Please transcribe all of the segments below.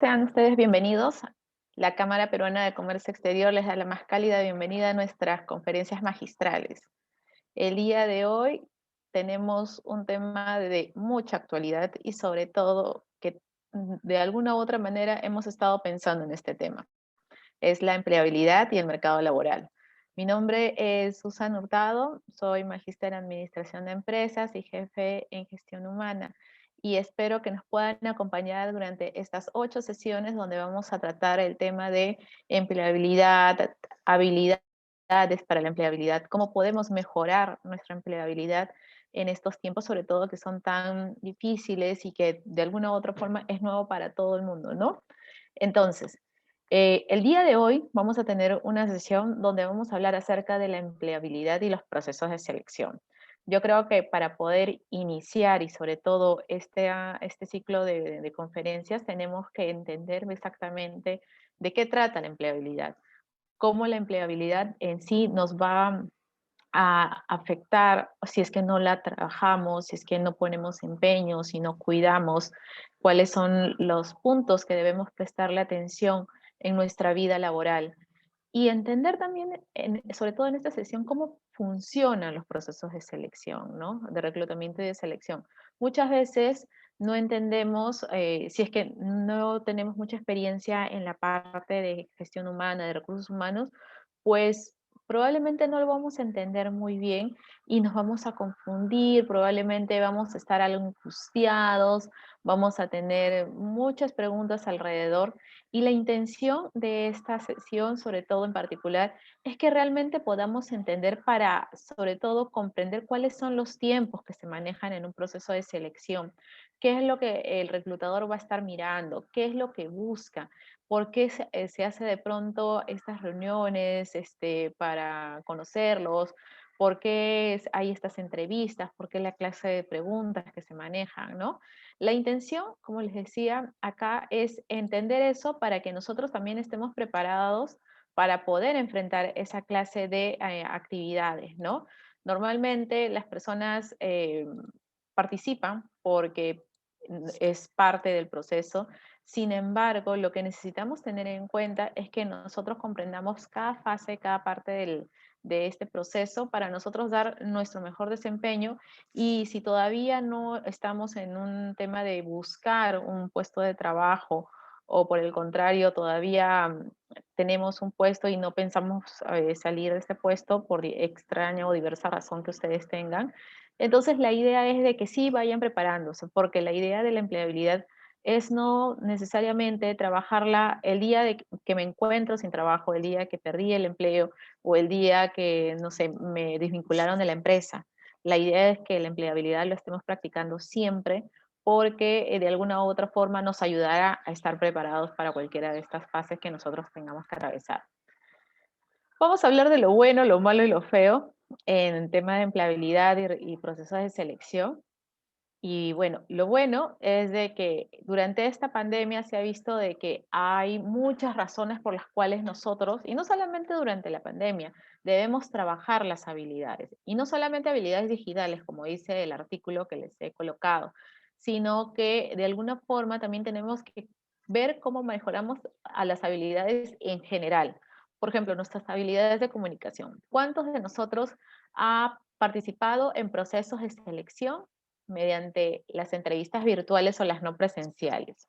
Sean ustedes bienvenidos. La Cámara Peruana de Comercio Exterior les da la más cálida bienvenida a nuestras conferencias magistrales. El día de hoy tenemos un tema de mucha actualidad y sobre todo que de alguna u otra manera hemos estado pensando en este tema. Es la empleabilidad y el mercado laboral. Mi nombre es Susan Hurtado, soy magíster en Administración de Empresas y jefe en Gestión Humana y espero que nos puedan acompañar durante estas 8 sesiones donde vamos a tratar el tema de empleabilidad, habilidades para la empleabilidad, cómo podemos mejorar nuestra empleabilidad en estos tiempos, sobre todo que son tan difíciles y que de alguna u otra forma es nuevo para todo el mundo, ¿no? Entonces, el día de hoy vamos a tener una sesión donde vamos a hablar acerca de la empleabilidad y los procesos de selección. Yo creo que para poder iniciar y sobre todo este ciclo de conferencias tenemos que entender exactamente de qué trata la empleabilidad, cómo la empleabilidad en sí nos va a afectar si es que no la trabajamos, si es que no ponemos empeño, si no cuidamos, cuáles son los puntos que debemos prestarle atención en nuestra vida laboral. Y entender también, sobre todo en esta sesión, cómo funcionan los procesos de selección, ¿no? De reclutamiento y de selección. Muchas veces no entendemos, si es que no tenemos mucha experiencia en la parte de gestión humana, de recursos humanos, pues probablemente no lo vamos a entender muy bien y nos vamos a confundir, probablemente vamos a estar algo angustiados, vamos a tener muchas preguntas alrededor y la intención de esta sesión, sobre todo en particular, es que realmente podamos entender para, sobre todo, comprender cuáles son los tiempos que se manejan en un proceso de selección, qué es lo que el reclutador va a estar mirando, qué es lo que busca, por qué se hace de pronto estas reuniones para conocerlos, por qué hay estas entrevistas, por qué la clase de preguntas que se manejan, ¿no? La intención, como les decía, acá es entender eso para que nosotros también estemos preparados para poder enfrentar esa clase de actividades, ¿no? Normalmente las personas participan porque es parte del proceso. Sin embargo, lo que necesitamos tener en cuenta es que nosotros comprendamos cada fase, cada parte de este proceso para nosotros dar nuestro mejor desempeño y si todavía no estamos en un tema de buscar un puesto de trabajo o por el contrario todavía tenemos un puesto y no pensamos salir de este puesto por extraña o diversa razón que ustedes tengan, entonces la idea es de que sí vayan preparándose, porque la idea de la empleabilidad es no necesariamente trabajarla el día de que me encuentro sin trabajo, el día que perdí el empleo o el día que, no sé, me desvincularon de la empresa. La idea es que la empleabilidad lo estemos practicando siempre porque de alguna u otra forma nos ayudará a estar preparados para cualquiera de estas fases que nosotros tengamos que atravesar. Vamos a hablar de lo bueno, lo malo y lo feo en el tema de empleabilidad y procesos de selección. Y bueno, lo bueno es de que durante esta pandemia se ha visto de que hay muchas razones por las cuales nosotros, y no solamente durante la pandemia, debemos trabajar las habilidades. Y no solamente habilidades digitales, como dice el artículo que les he colocado, sino que de alguna forma también tenemos que ver cómo mejoramos a las habilidades en general. Por ejemplo, nuestras habilidades de comunicación. ¿Cuántos de nosotros ha participado en procesos de selección mediante las entrevistas virtuales o las no presenciales?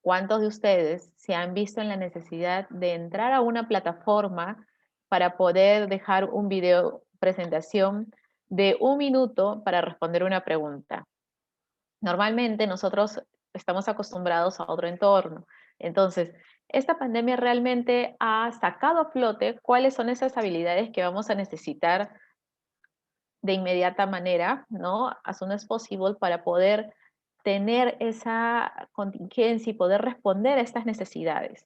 ¿Cuántos de ustedes se han visto en la necesidad de entrar a una plataforma para poder dejar un video presentación de 1 minuto para responder una pregunta? Normalmente nosotros estamos acostumbrados a otro entorno. Entonces, esta pandemia realmente ha sacado a flote cuáles son esas habilidades que vamos a necesitar de inmediata manera, ¿no? As soon as possible, para poder tener esa contingencia y poder responder a estas necesidades.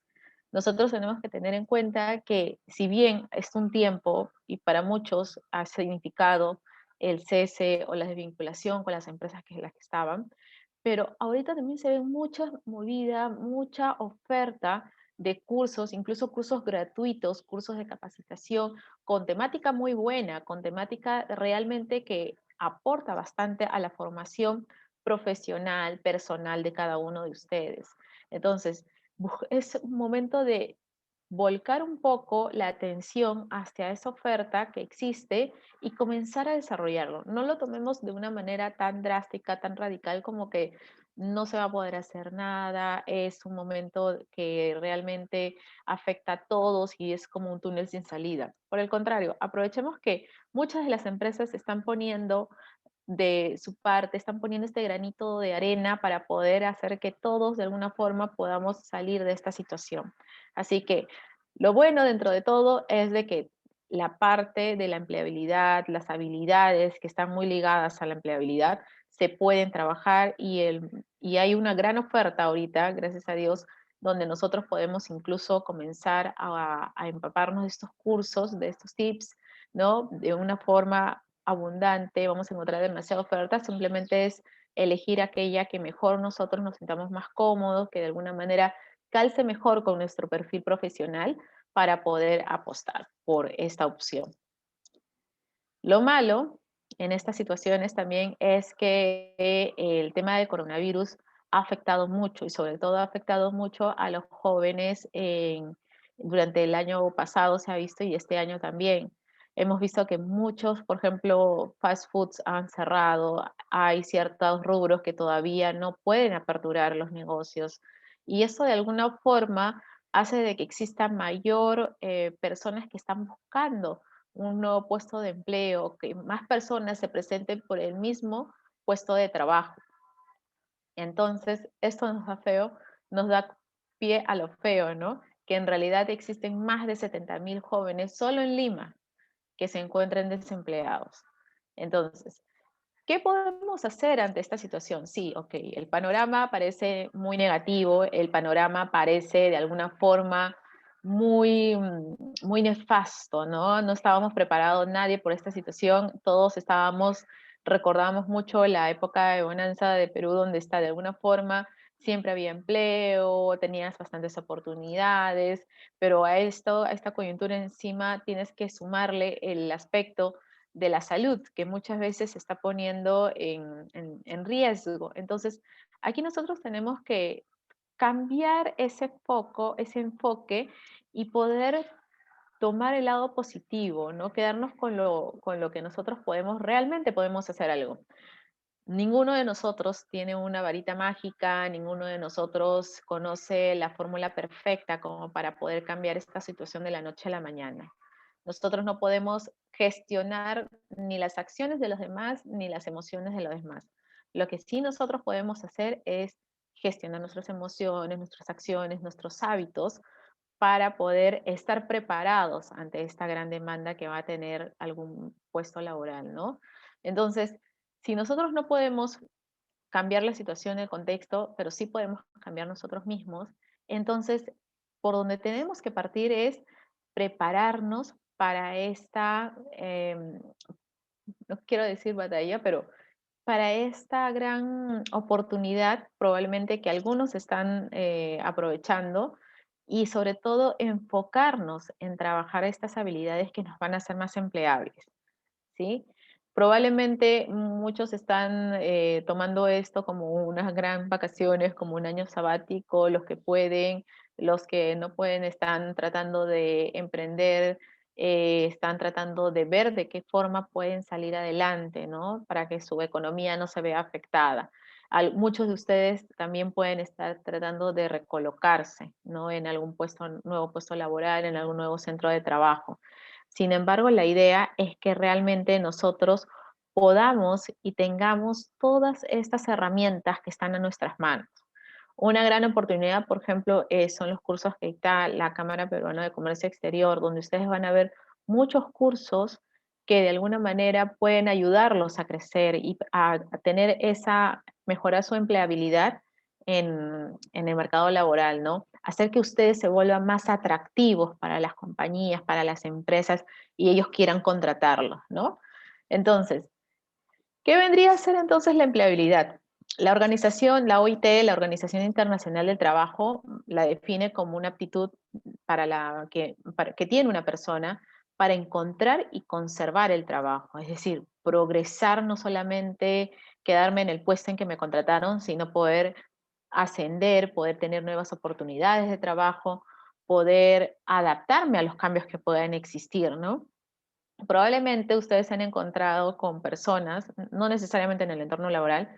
Nosotros tenemos que tener en cuenta que si bien es un tiempo y para muchos ha significado el cese o la desvinculación con las empresas que las que estaban, pero ahorita también se ve mucha movida, mucha oferta de cursos, incluso cursos gratuitos, cursos de capacitación, con temática muy buena, con temática realmente que aporta bastante a la formación profesional, personal de cada uno de ustedes. Entonces, es un momento de volcar un poco la atención hacia esa oferta que existe y comenzar a desarrollarlo. No lo tomemos de una manera tan drástica, tan radical como que no se va a poder hacer nada, es un momento que realmente afecta a todos y es como un túnel sin salida. Por el contrario, aprovechemos que muchas de las empresas están poniendo de su parte, están poniendo este granito de arena para poder hacer que todos de alguna forma podamos salir de esta situación. Así que lo bueno dentro de todo es de que la parte de la empleabilidad, las habilidades que están muy ligadas a la empleabilidad, se pueden trabajar y hay una gran oferta ahorita, gracias a Dios, donde nosotros podemos incluso comenzar a empaparnos de estos cursos, de estos tips, ¿no? De una forma abundante, vamos a encontrar demasiada oferta, simplemente es elegir aquella que mejor nosotros nos sintamos más cómodos, que de alguna manera calce mejor con nuestro perfil profesional para poder apostar por esta opción. Lo malo en estas situaciones también es que el tema del coronavirus ha afectado mucho y sobre todo ha afectado mucho a los jóvenes durante el año pasado se ha visto y este año también. Hemos visto que muchos, por ejemplo, fast foods han cerrado, hay ciertos rubros que todavía no pueden aperturar los negocios y eso de alguna forma hace de que exista mayor personas que están buscando un nuevo puesto de empleo, que más personas se presenten por el mismo puesto de trabajo. Entonces, esto nos da feo, nos da pie a lo feo, ¿no? Que en realidad existen más de 70.000 jóvenes solo en Lima que se encuentran desempleados. Entonces, ¿qué podemos hacer ante esta situación? Sí, ok, el panorama parece muy negativo, el panorama parece de alguna forma muy, muy nefasto, ¿no? No estábamos preparados nadie por esta situación, todos recordábamos mucho la época de bonanza de Perú, donde está de alguna forma siempre había empleo, tenías bastantes oportunidades, pero a esta coyuntura encima tienes que sumarle el aspecto de la salud, que muchas veces se está poniendo en riesgo. Entonces, aquí nosotros tenemos que cambiar ese foco, ese enfoque y poder tomar el lado positivo, ¿no? Quedarnos con lo que nosotros realmente podemos hacer algo. Ninguno de nosotros tiene una varita mágica, ninguno de nosotros conoce la fórmula perfecta como para poder cambiar esta situación de la noche a la mañana. Nosotros no podemos gestionar ni las acciones de los demás ni las emociones de los demás. Lo que sí nosotros podemos hacer es gestionar nuestras emociones, nuestras acciones, nuestros hábitos para poder estar preparados ante esta gran demanda que va a tener algún puesto laboral, ¿no? Entonces, si nosotros no podemos cambiar la situación, el contexto, pero sí podemos cambiar nosotros mismos, entonces, por donde tenemos que partir es prepararnos para esta, no quiero decir batalla, pero para esta gran oportunidad probablemente que algunos están aprovechando y sobre todo enfocarnos en trabajar estas habilidades que nos van a hacer más empleables, ¿sí? Probablemente muchos están tomando esto como unas gran vacaciones, como un año sabático, los que no pueden están tratando de emprender, están tratando de ver de qué forma pueden salir adelante, ¿no? Para que su economía no se vea afectada. Muchos de ustedes también pueden estar tratando de recolocarse, ¿no? En algún nuevo puesto laboral, en algún nuevo centro de trabajo. Sin embargo, la idea es que realmente nosotros podamos y tengamos todas estas herramientas que están a nuestras manos. Una gran oportunidad, por ejemplo, son los cursos que está la Cámara Peruana de Comercio Exterior, donde ustedes van a ver muchos cursos que de alguna manera pueden ayudarlos a crecer y a tener mejorar su empleabilidad en el mercado laboral, ¿no? Hacer que ustedes se vuelvan más atractivos para las compañías, para las empresas y ellos quieran contratarlos, ¿no? Entonces, ¿qué vendría a ser entonces la empleabilidad? La organización, la OIT, la Organización Internacional del Trabajo, la define como una aptitud que tiene una persona para encontrar y conservar el trabajo, es decir, progresar no solamente quedarme en el puesto en que me contrataron, sino poder ascender, poder tener nuevas oportunidades de trabajo, poder adaptarme a los cambios que puedan existir, ¿no? Probablemente ustedes se han encontrado con personas, no necesariamente en el entorno laboral,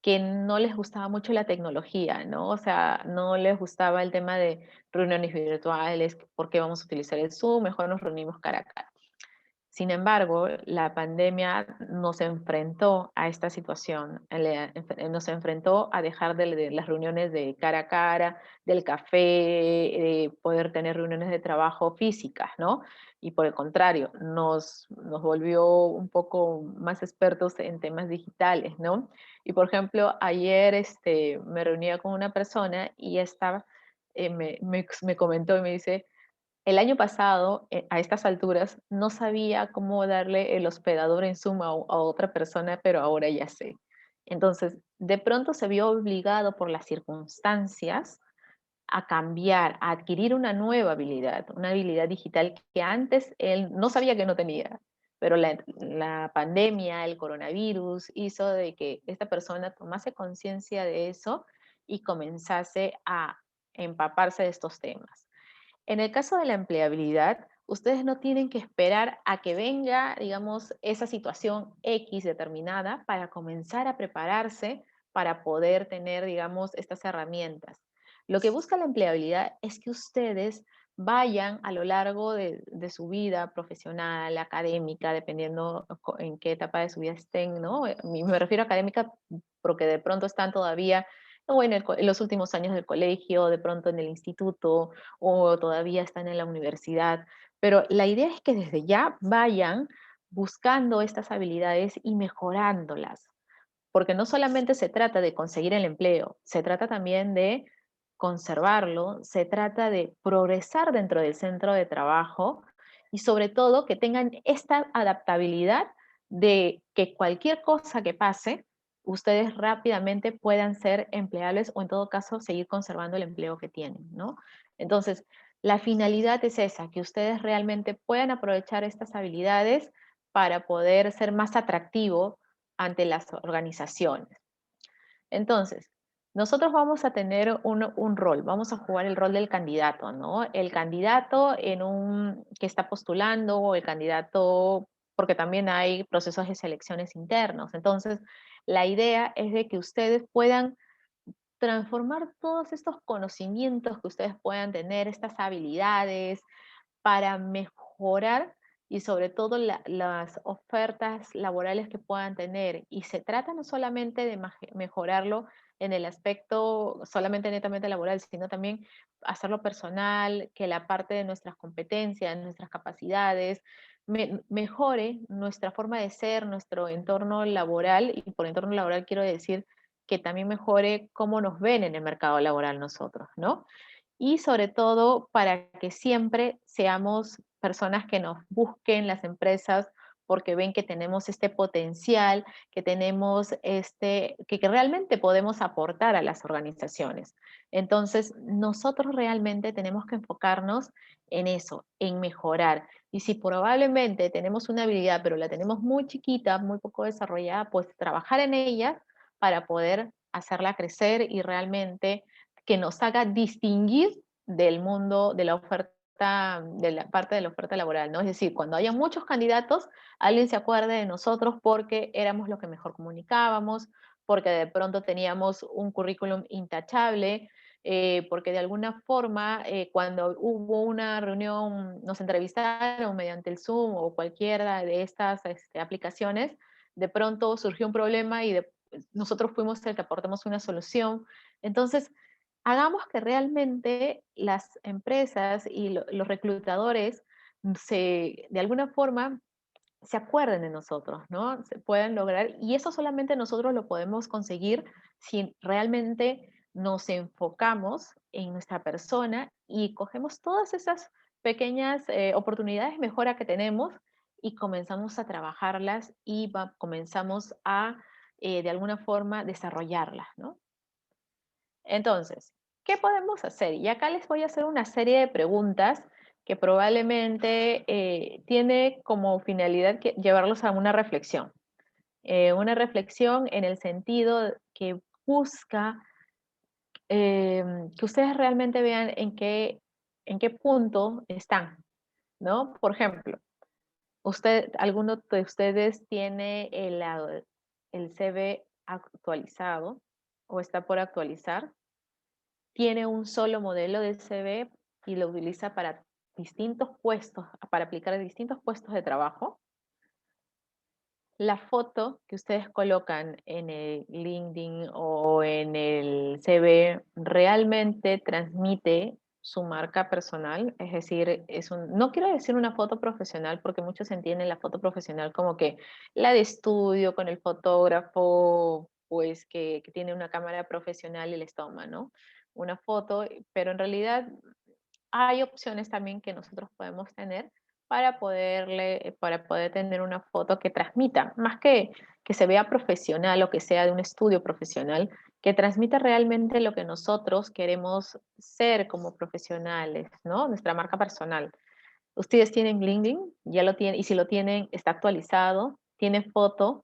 que no les gustaba mucho la tecnología, ¿no? O sea, no les gustaba el tema de reuniones virtuales, por qué vamos a utilizar el Zoom, mejor nos reunimos cara a cara. Sin embargo, la pandemia nos enfrentó a esta situación, nos enfrentó a dejar de las reuniones de cara a cara, del café, de poder tener reuniones de trabajo físicas, ¿no? Y por el contrario, nos volvió un poco más expertos en temas digitales, ¿no? Y por ejemplo, ayer me reunía con una persona y esta me comentó y me dice, el año pasado, a estas alturas, no sabía cómo darle el hospedador en Zoom a otra persona, pero ahora ya sé. Entonces, de pronto se vio obligado por las circunstancias a cambiar, a adquirir una habilidad digital que antes él no sabía que no tenía. Pero la pandemia, el coronavirus, hizo de que esta persona tomase conciencia de eso y comenzase a empaparse de estos temas. En el caso de la empleabilidad, ustedes no tienen que esperar a que venga, digamos, esa situación X determinada para comenzar a prepararse para poder tener, digamos, estas herramientas. Lo que busca la empleabilidad es que ustedes vayan a lo largo de su vida profesional, académica, dependiendo en qué etapa de su vida estén, ¿no? Me refiero a académica porque de pronto están todavía o en los últimos años del colegio, de pronto en el instituto, o todavía están en la universidad, pero la idea es que desde ya vayan buscando estas habilidades y mejorándolas, porque no solamente se trata de conseguir el empleo, se trata también de conservarlo, se trata de progresar dentro del centro de trabajo y sobre todo que tengan esta adaptabilidad de que cualquier cosa que pase, ustedes rápidamente puedan ser empleables o en todo caso seguir conservando el empleo que tienen, ¿no? Entonces, la finalidad es esa, que ustedes realmente puedan aprovechar estas habilidades para poder ser más atractivo ante las organizaciones. Entonces, nosotros vamos a tener un rol, vamos a jugar el rol del candidato, ¿no? El candidato que está postulando, o el candidato, porque también hay procesos de selecciones internos. Entonces, la idea es de que ustedes puedan transformar todos estos conocimientos que ustedes puedan tener, estas habilidades, para mejorar y sobre todo las ofertas laborales que puedan tener. Y se trata no solamente de mejorarlo en el aspecto solamente netamente laboral, sino también hacerlo personal, que la parte de nuestras competencias, nuestras capacidades, mejore nuestra forma de ser, nuestro entorno laboral, y por entorno laboral quiero decir que también mejore cómo nos ven en el mercado laboral nosotros, ¿no? Y sobre todo para que siempre seamos personas que nos busquen las empresas porque ven que tenemos este potencial, que tenemos que realmente podemos aportar a las organizaciones. Entonces, nosotros realmente tenemos que enfocarnos en eso, en mejorar. Y si probablemente tenemos una habilidad, pero la tenemos muy chiquita, muy poco desarrollada, pues trabajar en ella para poder hacerla crecer y realmente que nos haga distinguir del mundo de la oferta, de la parte de la oferta laboral, ¿no? Es decir, cuando haya muchos candidatos, alguien se acuerde de nosotros porque éramos los que mejor comunicábamos, porque de pronto teníamos un currículum intachable, porque de alguna forma cuando hubo una reunión, nos entrevistaron mediante el Zoom o cualquiera de estas aplicaciones, de pronto surgió un problema y nosotros fuimos el que aportamos una solución. Entonces, hagamos que realmente las empresas y los reclutadores de alguna forma se acuerden de nosotros, ¿no? Se puedan lograr, y eso solamente nosotros lo podemos conseguir si realmente nos enfocamos en nuestra persona y cogemos todas esas pequeñas oportunidades de mejora que tenemos y comenzamos a trabajarlas y comenzamos a, de alguna forma, desarrollarlas, ¿no? Entonces, ¿qué podemos hacer? Y acá les voy a hacer una serie de preguntas que probablemente tiene como finalidad llevarlos a una reflexión. Una reflexión en el sentido que busca que ustedes realmente vean en qué punto están, ¿no? Por ejemplo, alguno de ustedes tiene el CV actualizado o está por actualizar, tiene un solo modelo de CV y lo utiliza para distintos puestos, para aplicar a distintos puestos de trabajo. La foto que ustedes colocan en el LinkedIn o en el CV realmente transmite su marca personal, es decir, no quiero decir una foto profesional porque muchos entienden la foto profesional como que la de estudio con el fotógrafo, pues que tiene una cámara profesional y les toma, ¿no? Una foto, pero en realidad hay opciones también que nosotros podemos tener para poder tener una foto que transmita, más que se vea profesional o que sea de un estudio profesional, que transmita realmente lo que nosotros queremos ser como profesionales, ¿no? Nuestra marca personal. Ustedes tienen LinkedIn, ya lo tienen, y si lo tienen, está actualizado, tiene foto,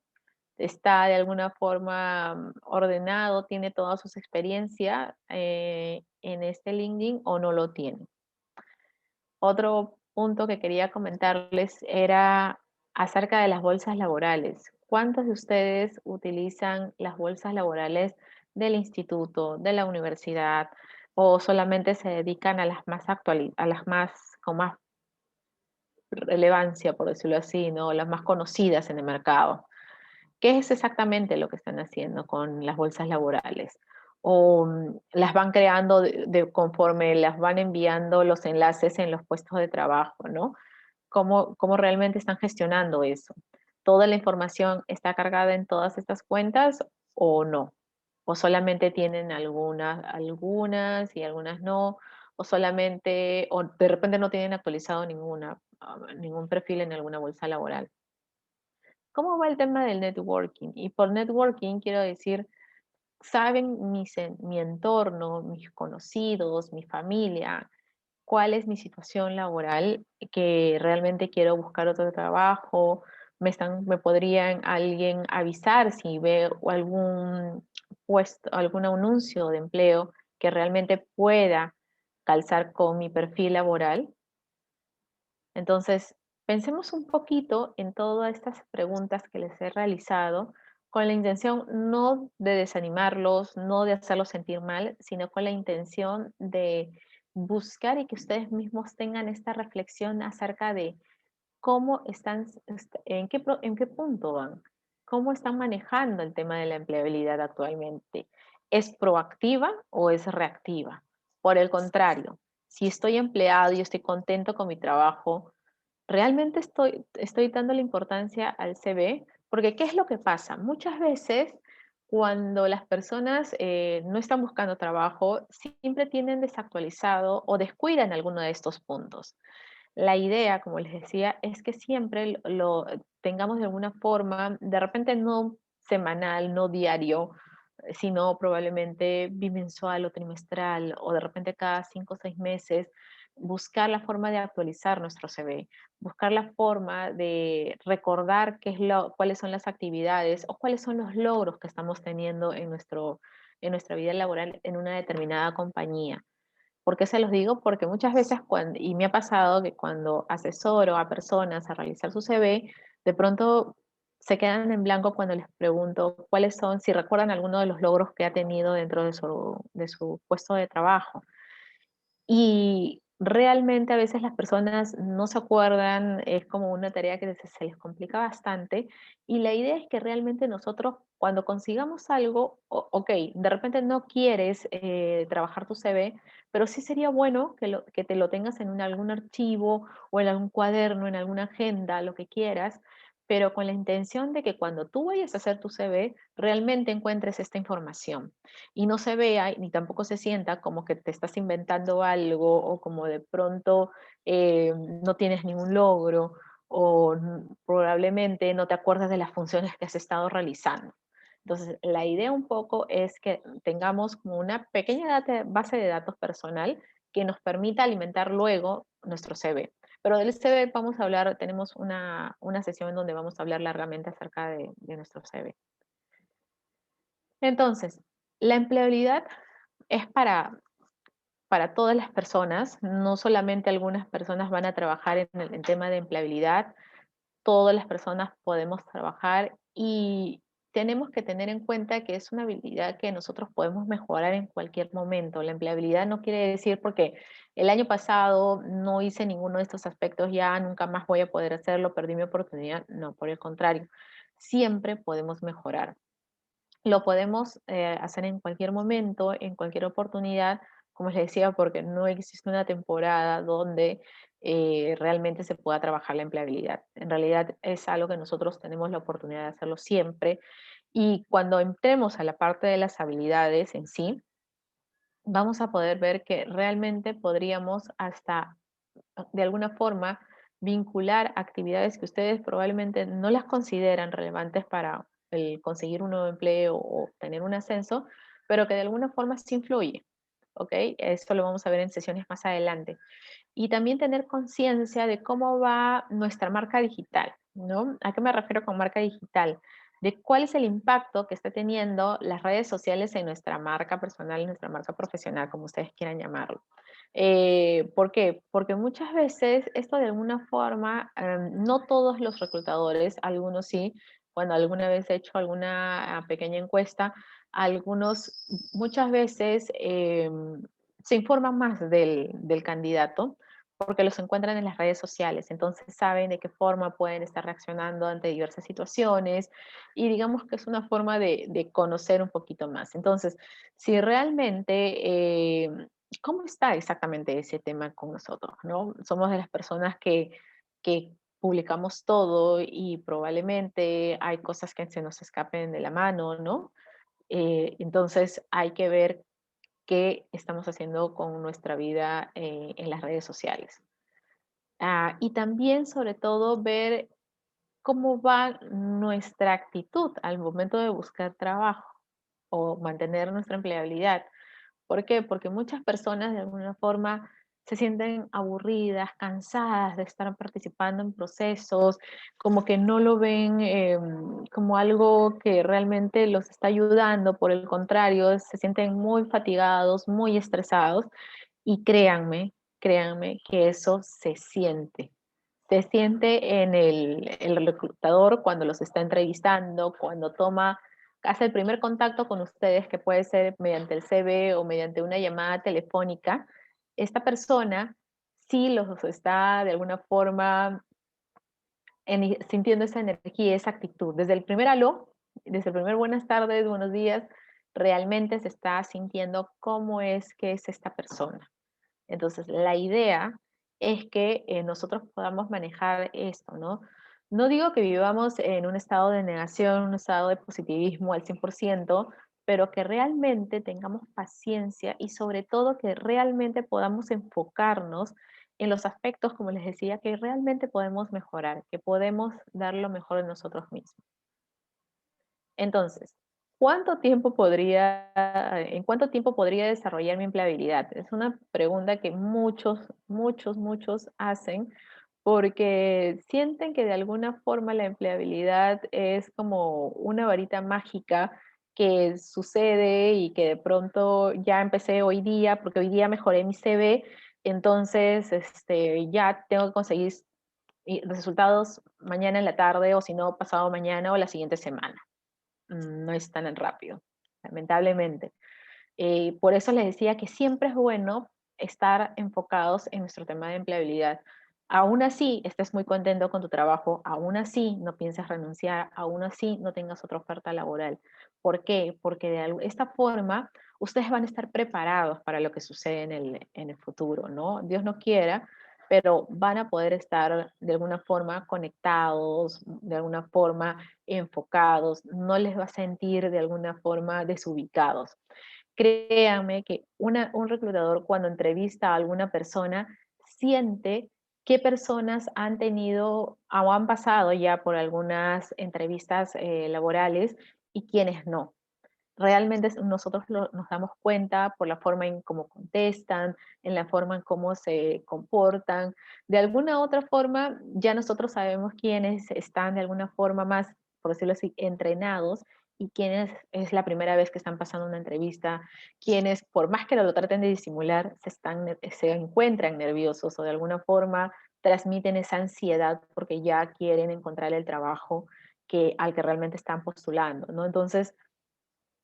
está de alguna forma ordenado, tiene todas sus experiencias en este LinkedIn o no lo tiene. Otro punto que quería comentarles era acerca de las bolsas laborales. ¿Cuántos de ustedes utilizan las bolsas laborales del instituto, de la universidad, o solamente se dedican a las más a las más con más relevancia, por decirlo así, ¿no? Las más conocidas en el mercado? ¿Qué es exactamente lo que están haciendo con las bolsas laborales? ¿O las van creando conforme las van enviando los enlaces en los puestos de trabajo, ¿no? ¿Cómo realmente están gestionando eso? ¿Toda la información está cargada en todas estas cuentas o no? ¿O solamente tienen algunas y algunas no? ¿O solamente, o de repente no tienen actualizado ningún perfil en alguna bolsa laboral? ¿Cómo va el tema del networking? Y por networking quiero decir, saben mi entorno, mis conocidos, mi familia, cuál es mi situación laboral, que realmente quiero buscar otro trabajo, me podrían alguien avisar si veo algún puesto, algún anuncio de empleo que realmente pueda calzar con mi perfil laboral. Entonces, pensemos un poquito en todas estas preguntas que les he realizado con la intención no de desanimarlos, no de hacerlos sentir mal, sino con la intención de buscar y que ustedes mismos tengan esta reflexión acerca de cómo están, en qué punto van, cómo están manejando el tema de la empleabilidad actualmente. ¿Es proactiva o es reactiva? Por el contrario, si estoy empleado y estoy contento con mi trabajo, realmente estoy dando la importancia al CV, porque ¿qué es lo que pasa? Muchas veces cuando las personas no están buscando trabajo, siempre tienen desactualizado o descuidan alguno de estos puntos. La idea, como les decía, es que siempre lo tengamos de alguna forma, de repente no semanal, no diario, sino probablemente bimensual o trimestral, o de repente cada 5 o 6 meses, buscar la forma de actualizar nuestro CV, buscar la forma de recordar cuáles son las actividades o cuáles son los logros que estamos teniendo en nuestra vida laboral en una determinada compañía. ¿Por qué se los digo? Porque muchas veces, y me ha pasado que cuando asesoro a personas a realizar su CV, de pronto se quedan en blanco cuando les pregunto cuáles son, si recuerdan alguno de los logros que ha tenido dentro de su puesto de trabajo. Y realmente a veces las personas no se acuerdan, es como una tarea que se les complica bastante. Y la idea es que realmente nosotros, cuando consigamos algo, ok, de repente no quieres trabajar tu CV, pero sí sería bueno que te lo tengas en algún archivo o en algún cuaderno, en alguna agenda, lo que quieras, pero con la intención de que cuando tú vayas a hacer tu CV, realmente encuentres esta información y no se vea ni tampoco se sienta como que te estás inventando algo o como de pronto no tienes ningún logro o probablemente no te acuerdas de las funciones que has estado realizando. Entonces, la idea un poco es que tengamos como una pequeña base de datos personal que nos permita alimentar luego nuestro CV. Pero del CV vamos a hablar, tenemos una sesión en donde vamos a hablar largamente acerca de nuestro CV. Entonces, la empleabilidad es para todas las personas, no solamente algunas personas van a trabajar en el tema de empleabilidad, todas las personas podemos trabajar y tenemos que tener en cuenta que es una habilidad que nosotros podemos mejorar en cualquier momento. La empleabilidad no quiere decir porque el año pasado no hice ninguno de estos aspectos, ya nunca más voy a poder hacerlo, perdí mi oportunidad. No, por el contrario, siempre podemos mejorar. Lo podemos hacer en cualquier momento, en cualquier oportunidad, como les decía, porque no existe una temporada donde realmente se pueda trabajar la empleabilidad. En realidad es algo que nosotros tenemos la oportunidad de hacerlo siempre. Y cuando entremos a la parte de las habilidades en sí, vamos a poder ver que realmente podríamos hasta de alguna forma vincular actividades que ustedes probablemente no las consideran relevantes para el conseguir un nuevo empleo o tener un ascenso, pero que de alguna forma sí influye. ¿Ok? Esto lo vamos a ver en sesiones más adelante. Y también tener conciencia de cómo va nuestra marca digital, ¿no? ¿A qué me refiero con marca digital? De cuál es el impacto que está teniendo las redes sociales en nuestra marca personal, en nuestra marca profesional, como ustedes quieran llamarlo. ¿Por qué? Porque muchas veces esto de alguna forma, no todos los reclutadores, algunos sí, cuando alguna vez he hecho alguna pequeña encuesta, algunos muchas veces se informan más del candidato porque los encuentran en las redes sociales, entonces saben de qué forma pueden estar reaccionando ante diversas situaciones y digamos que es una forma de conocer un poquito más. Entonces, si realmente, ¿cómo está exactamente ese tema con nosotros? ¿No? Somos de las personas que publicamos todo y probablemente hay cosas que se nos escapen de la mano, ¿no? Entonces hay que ver qué estamos haciendo con nuestra vida en las redes sociales. Y también, sobre todo, ver cómo va nuestra actitud al momento de buscar trabajo o mantener nuestra empleabilidad. ¿Por qué? Porque muchas personas de alguna forma se sienten aburridas, cansadas de estar participando en procesos, como que no lo ven como algo que realmente los está ayudando, por el contrario, se sienten muy fatigados, muy estresados y créanme que eso se siente. Se siente en el reclutador cuando los está entrevistando, cuando hace el primer contacto con ustedes, que puede ser mediante el CV o mediante una llamada telefónica. Esta persona sí los está de alguna forma sintiendo esa energía, esa actitud. Desde el primer aló, desde el primer buenas tardes, buenos días, realmente se está sintiendo cómo es que es esta persona. Entonces, la idea es que nosotros podamos manejar esto, ¿no? No digo que vivamos en un estado de negación, un estado de positivismo al 100%, pero que realmente tengamos paciencia y sobre todo que realmente podamos enfocarnos en los aspectos, como les decía, que realmente podemos mejorar, que podemos dar lo mejor de nosotros mismos. Entonces, ¿en cuánto tiempo podría desarrollar mi empleabilidad? Es una pregunta que muchos hacen porque sienten que de alguna forma la empleabilidad es como una varita mágica que sucede y que de pronto ya empecé hoy día, porque hoy día mejoré mi CV, entonces ya tengo que conseguir resultados mañana en la tarde o si no pasado mañana o la siguiente semana. No es tan rápido, lamentablemente. Por eso les decía que siempre es bueno estar enfocados en nuestro tema de empleabilidad. Aún así, estés muy contento con tu trabajo, aún así no pienses renunciar, aún así no tengas otra oferta laboral. ¿Por qué? Porque de esta forma ustedes van a estar preparados para lo que sucede en el futuro, ¿no? Dios no quiera, pero van a poder estar de alguna forma conectados, de alguna forma enfocados, no les va a sentir de alguna forma desubicados. Créanme que un reclutador cuando entrevista a alguna persona siente qué personas han tenido o han pasado ya por algunas entrevistas laborales y quiénes no. realmente nosotros nos damos cuenta por la forma en cómo contestan, en la forma en cómo se comportan. De alguna otra forma, ya nosotros sabemos quiénes están de alguna forma más, por decirlo así, entrenados y quiénes es la primera vez que están pasando una entrevista, quienes, por más que lo traten de disimular, se encuentran nerviosos o de alguna forma transmiten esa ansiedad porque ya quieren encontrar el trabajo al que realmente están postulando, ¿no? Entonces,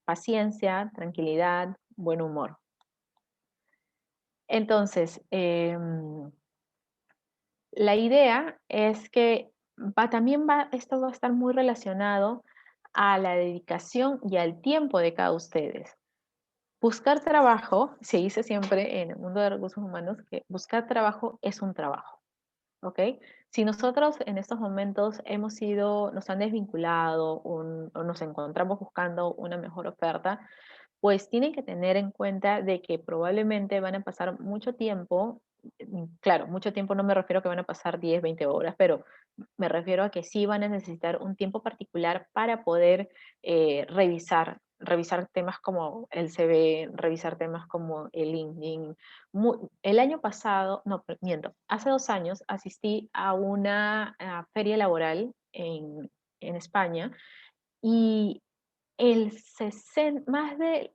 paciencia, tranquilidad, buen humor. Entonces, la idea es que esto va a estar muy relacionado a la dedicación y al tiempo de cada ustedes. Buscar trabajo, se dice siempre en el mundo de recursos humanos que buscar trabajo es un trabajo, ¿ok? Si nosotros en estos momentos nos han desvinculado o nos encontramos buscando una mejor oferta, pues tienen que tener en cuenta de que probablemente van a pasar mucho tiempo, claro, mucho tiempo no me refiero a que van a pasar 10, 20 horas, pero me refiero a que sí van a necesitar un tiempo particular para poder revisar temas como el CV, revisar temas como el LinkedIn. El año pasado, no, miento, hace 2 años asistí a una feria laboral en España y más del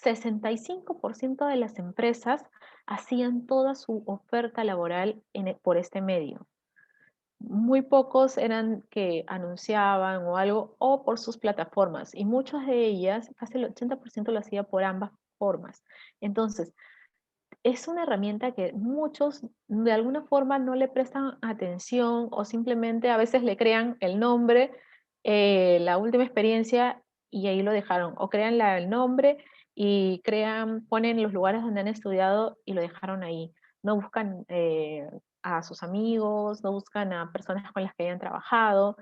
65% de las empresas hacían toda su oferta laboral por este medio. Muy pocos eran que anunciaban o algo, o por sus plataformas, y muchas de ellas, casi el 80% lo hacía por ambas formas. Entonces, es una herramienta que muchos de alguna forma no le prestan atención o simplemente a veces le crean el nombre, la última experiencia y ahí lo dejaron. O crean el nombre y ponen los lugares donde han estudiado y lo dejaron ahí. No buscan a sus amigos, no buscan a personas con las que hayan trabajado.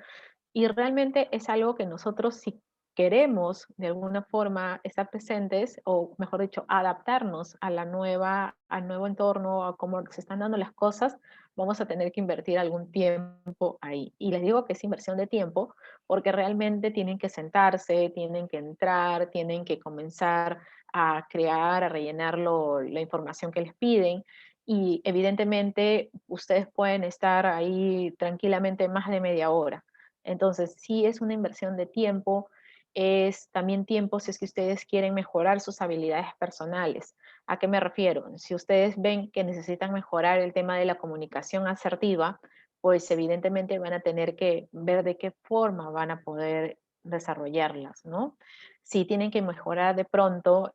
Y realmente es algo que nosotros, si queremos de alguna forma estar presentes, o mejor dicho, adaptarnos a al nuevo entorno, a cómo se están dando las cosas, vamos a tener que invertir algún tiempo ahí. Y les digo que es inversión de tiempo, porque realmente tienen que sentarse, tienen que entrar, tienen que comenzar a crear, a rellenar la información que les piden. Y evidentemente ustedes pueden estar ahí tranquilamente más de media hora. Entonces, sí es una inversión de tiempo, es también tiempo si es que ustedes quieren mejorar sus habilidades personales. ¿A qué me refiero? Si ustedes ven que necesitan mejorar el tema de la comunicación asertiva, pues evidentemente van a tener que ver de qué forma van a poder desarrollarlas, ¿no? Si tienen que mejorar de pronto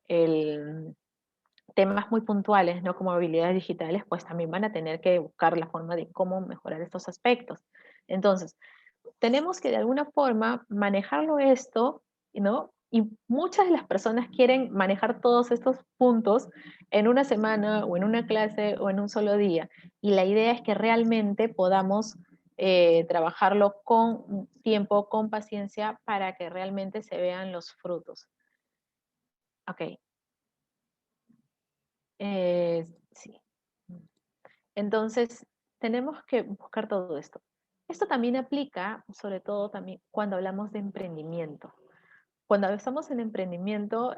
temas muy puntuales, ¿no? Como habilidades digitales, pues también van a tener que buscar la forma de cómo mejorar estos aspectos. Entonces, tenemos que de alguna forma manejarlo esto, ¿no? Y muchas de las personas quieren manejar todos estos puntos en una semana o en una clase o en un solo día. Y la idea es que realmente podamos trabajarlo con tiempo, con paciencia, para que realmente se vean los frutos. Ok. Sí. Entonces, tenemos que buscar todo esto. Esto también aplica, sobre todo también cuando hablamos de emprendimiento. Cuando estamos en emprendimiento,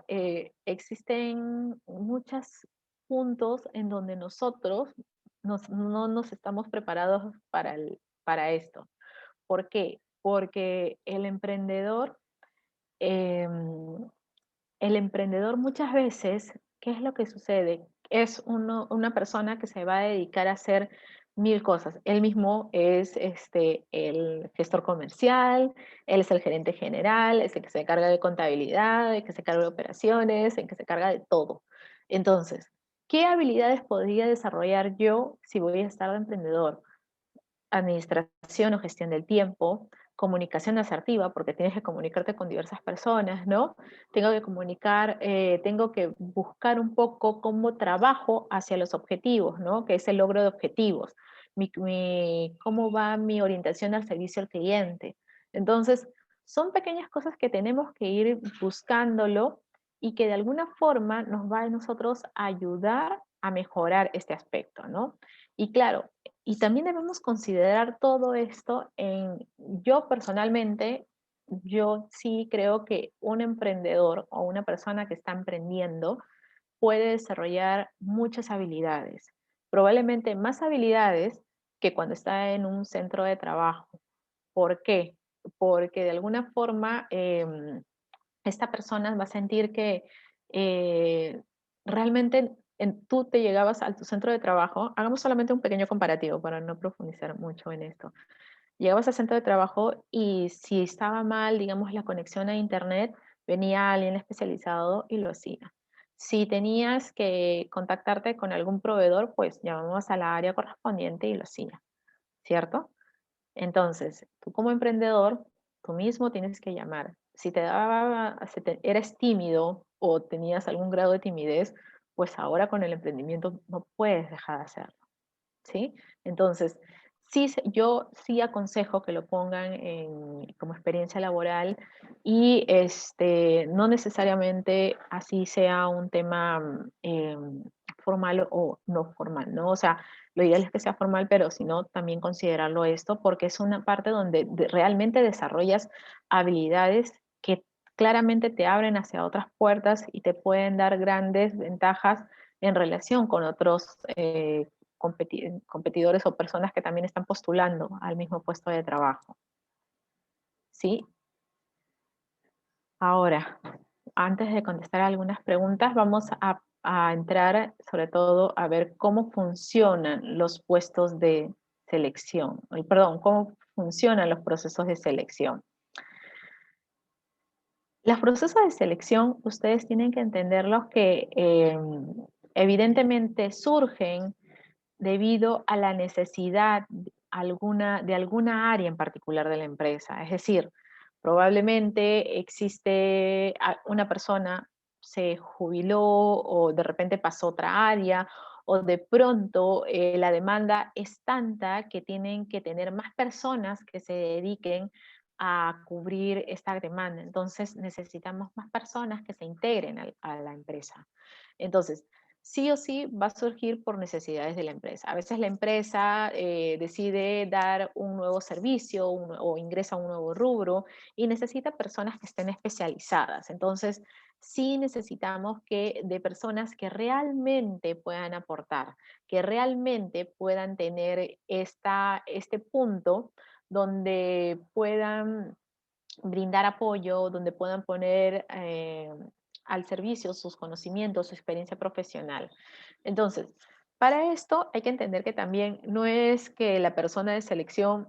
existen muchos puntos en donde nosotros no nos estamos preparados para esto. ¿Por qué? Porque em, el emprendedor muchas veces, ¿qué es lo que sucede? Es una persona que se va a dedicar a hacer mil cosas. Él mismo es el gestor comercial, él es el gerente general, es el que se carga de contabilidad, el que se carga de operaciones, el que se carga de todo. Entonces, ¿qué habilidades podría desarrollar yo si voy a estar de emprendedor? Administración o gestión del tiempo, comunicación asertiva, porque tienes que comunicarte con diversas personas, ¿no? Tengo que buscar un poco cómo trabajo hacia los objetivos, ¿no? Que es el logro de objetivos, cómo va mi orientación al servicio al cliente. Entonces, son pequeñas cosas que tenemos que ir buscándolo y que de alguna forma nos va a nosotros ayudar a mejorar este aspecto, ¿no? Y claro, y también debemos considerar todo esto yo personalmente, yo sí creo que un emprendedor o una persona que está emprendiendo puede desarrollar muchas habilidades, probablemente más habilidades que cuando está en un centro de trabajo. ¿Por qué? Porque de alguna forma esta persona va a sentir que eh, realmente tú te llegabas a tu centro de trabajo, hagamos solamente un pequeño comparativo para no profundizar mucho en esto. Llegabas al centro de trabajo y si estaba mal, digamos, la conexión a internet, venía alguien especializado y lo hacía. Si tenías que contactarte con algún proveedor, pues llamabas a la área correspondiente y lo hacía, ¿cierto? Entonces, tú como emprendedor, tú mismo tienes que llamar. Si te daba, eres tímido o tenías algún grado de timidez, pues ahora con el emprendimiento no puedes dejar de hacerlo. ¿Sí? Entonces, sí, yo sí aconsejo que lo pongan como experiencia laboral y no necesariamente así sea un tema formal o no formal, ¿no? O sea, lo ideal es que sea formal, pero si no, también considerarlo esto porque es una parte donde realmente desarrollas habilidades que claramente te abren hacia otras puertas y te pueden dar grandes ventajas en relación con otros competidores o personas que también están postulando al mismo puesto de trabajo. ¿Sí? Ahora, antes de contestar algunas preguntas, vamos a entrar sobre todo a ver cómo funcionan los puestos de selección, perdón, cómo funcionan los procesos de selección. Los procesos de selección, ustedes tienen que entenderlos que evidentemente surgen debido a la necesidad de alguna área en particular de la empresa. Es decir, probablemente existe una persona se jubiló o de repente pasó a otra área o de pronto la demanda es tanta que tienen que tener más personas que se dediquen a cubrir esta demanda. Entonces necesitamos más personas que se integren a la empresa. Entonces, sí o sí va a surgir por necesidades de la empresa. A veces la empresa decide dar un nuevo servicio o ingresa a un nuevo rubro y necesita personas que estén especializadas. Entonces, sí necesitamos de personas que realmente puedan aportar, que realmente puedan tener este punto donde puedan brindar apoyo, donde puedan poner al servicio sus conocimientos, su experiencia profesional. Entonces, para esto hay que entender que también no es que la persona de selección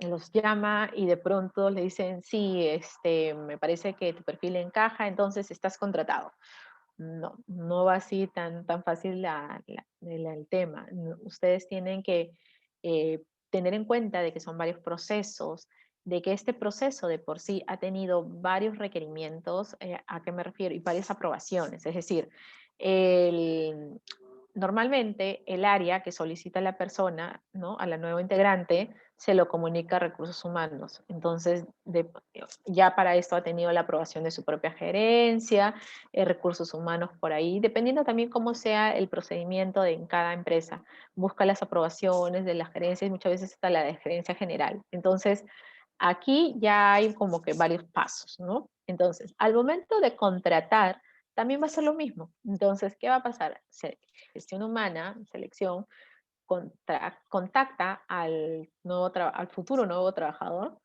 los llama y de pronto le dicen, sí, me parece que tu perfil encaja, entonces estás contratado. No, no va así tan fácil el tema. Ustedes tienen que eh, tener en cuenta de que son varios procesos, de que este proceso de por sí ha tenido varios requerimientos, ¿a qué me refiero? Y varias aprobaciones. Es decir, el, normalmente el área que solicita a la persona, ¿no? A la nueva integrante, se lo comunica a recursos humanos. Entonces, ya para esto ha tenido la aprobación de su propia gerencia, recursos humanos por ahí, dependiendo también cómo sea el procedimiento en cada empresa. Busca las aprobaciones de las gerencias y muchas veces hasta la de gerencia general. Entonces, aquí ya hay como que varios pasos, ¿no? Entonces, al momento de contratar, también va a ser lo mismo. Entonces, ¿qué va a pasar? Gestión humana, selección, contacta al futuro nuevo trabajador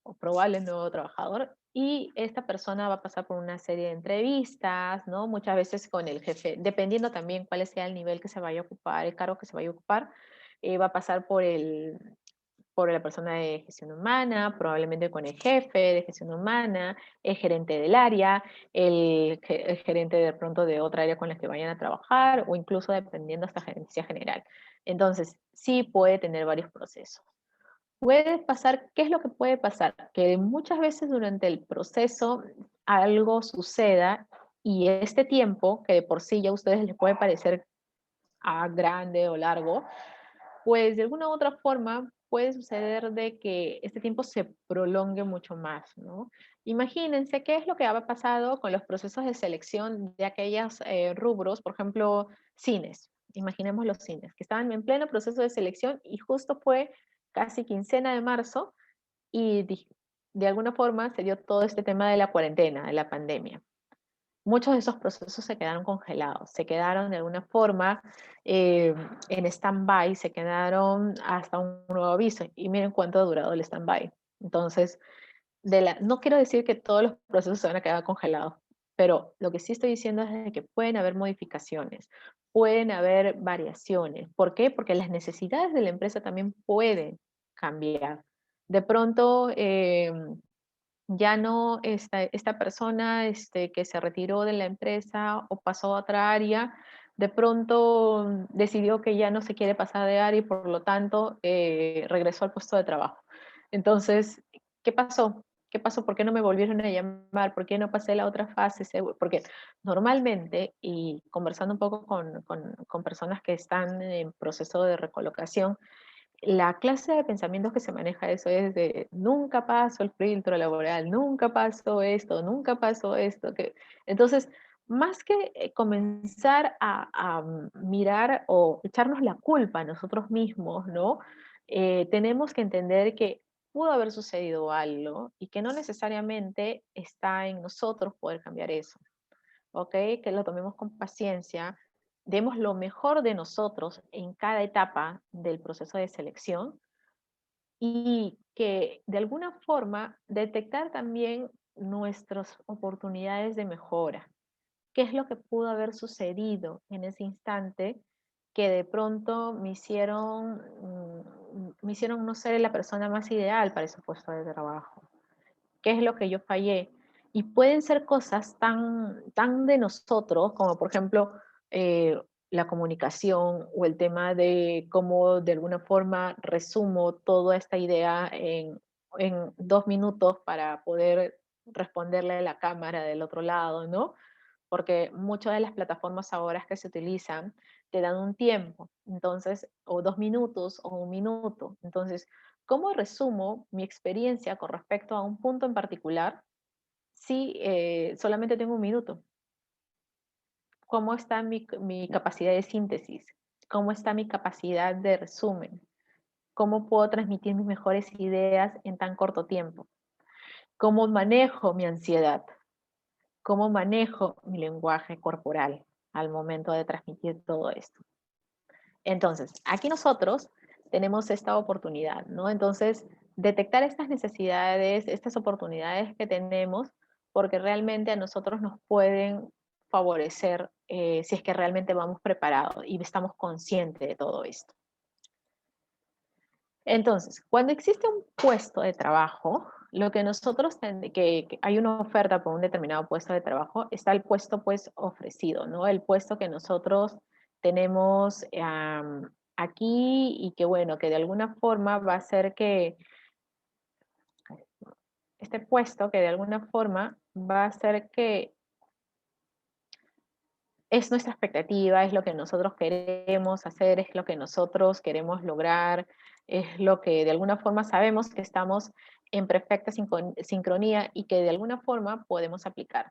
o probable nuevo trabajador y esta persona va a pasar por una serie de entrevistas, ¿no? Muchas veces con el jefe, dependiendo también cuál sea el nivel que se vaya a ocupar, el cargo que se vaya a ocupar, va a pasar por la persona de gestión humana, probablemente con el jefe de gestión humana, el gerente del área, el gerente de pronto de otra área con la que vayan a trabajar o incluso dependiendo hasta gerencia general. Entonces, sí puede tener varios procesos. Puede pasar, ¿qué es lo que puede pasar? Que muchas veces durante el proceso algo suceda y este tiempo, que de por sí ya a ustedes les puede parecer grande o largo, pues de alguna u otra forma puede suceder de que este tiempo se prolongue mucho más, ¿no? Imagínense qué es lo que ha pasado con los procesos de selección de aquellos rubros, por ejemplo, cines. Imaginemos los cines, que estaban en pleno proceso de selección y justo fue casi quincena de marzo y de alguna forma se dio todo este tema de la cuarentena, de la pandemia. Muchos de esos procesos se quedaron congelados, se quedaron de alguna forma en stand-by, se quedaron hasta un nuevo aviso. Y miren cuánto ha durado el stand-by. Entonces, no quiero decir que todos los procesos se van a quedar congelados, pero lo que sí estoy diciendo es de que pueden haber modificaciones, pueden haber variaciones. ¿Por qué? Porque las necesidades de la empresa también pueden cambiar. De pronto, ya no esta persona que se retiró de la empresa o pasó a otra área, de pronto decidió que ya no se quiere pasar de área y por lo tanto regresó al puesto de trabajo. Entonces, ¿qué pasó? ¿Qué pasó? ¿Por qué no me volvieron a llamar? ¿Por qué no pasé la otra fase? Porque normalmente, y conversando un poco con personas que están en proceso de recolocación, la clase de pensamientos que se maneja eso es de nunca paso el filtro laboral, nunca paso esto, nunca paso esto. Entonces, más que comenzar a mirar o echarnos la culpa a nosotros mismos, ¿no? Tenemos que entender que pudo haber sucedido algo y que no necesariamente está en nosotros poder cambiar eso. ¿Ok? Que lo tomemos con paciencia, demos lo mejor de nosotros en cada etapa del proceso de selección y que de alguna forma detectar también nuestras oportunidades de mejora. ¿Qué es lo que pudo haber sucedido en ese instante que de pronto me hicieron no ser la persona más ideal para ese puesto de trabajo? ¿Qué es lo que yo fallé? Y pueden ser cosas tan de nosotros, como por ejemplo la comunicación o el tema de cómo de alguna forma resumo toda esta idea en 2 minutos para poder responderle a la cámara del otro lado, ¿no? Porque muchas de las plataformas ahora que se utilizan te dan un tiempo, entonces, o 2 minutos o 1 minuto. Entonces, ¿cómo resumo mi experiencia con respecto a un punto en particular si solamente tengo 1 minuto? ¿Cómo está mi capacidad de síntesis? ¿Cómo está mi capacidad de resumen? ¿Cómo puedo transmitir mis mejores ideas en tan corto tiempo? ¿Cómo manejo mi ansiedad? ¿Cómo manejo mi lenguaje corporal al momento de transmitir todo esto? Entonces, aquí nosotros tenemos esta oportunidad, ¿no? Entonces, detectar estas necesidades, estas oportunidades que tenemos, porque realmente a nosotros nos pueden favorecer si es que realmente vamos preparados y estamos conscientes de todo esto. Entonces, cuando existe un puesto de trabajo, lo que nosotros, que hay una oferta por un determinado puesto de trabajo, está el puesto pues ofrecido, ¿no? El puesto que nosotros tenemos aquí y que bueno, que de alguna forma va a ser que, este puesto que de alguna forma va a ser que es nuestra expectativa, es lo que nosotros queremos hacer, es lo que nosotros queremos lograr, es lo que de alguna forma sabemos que estamos en perfecta sincronía y que de alguna forma podemos aplicar.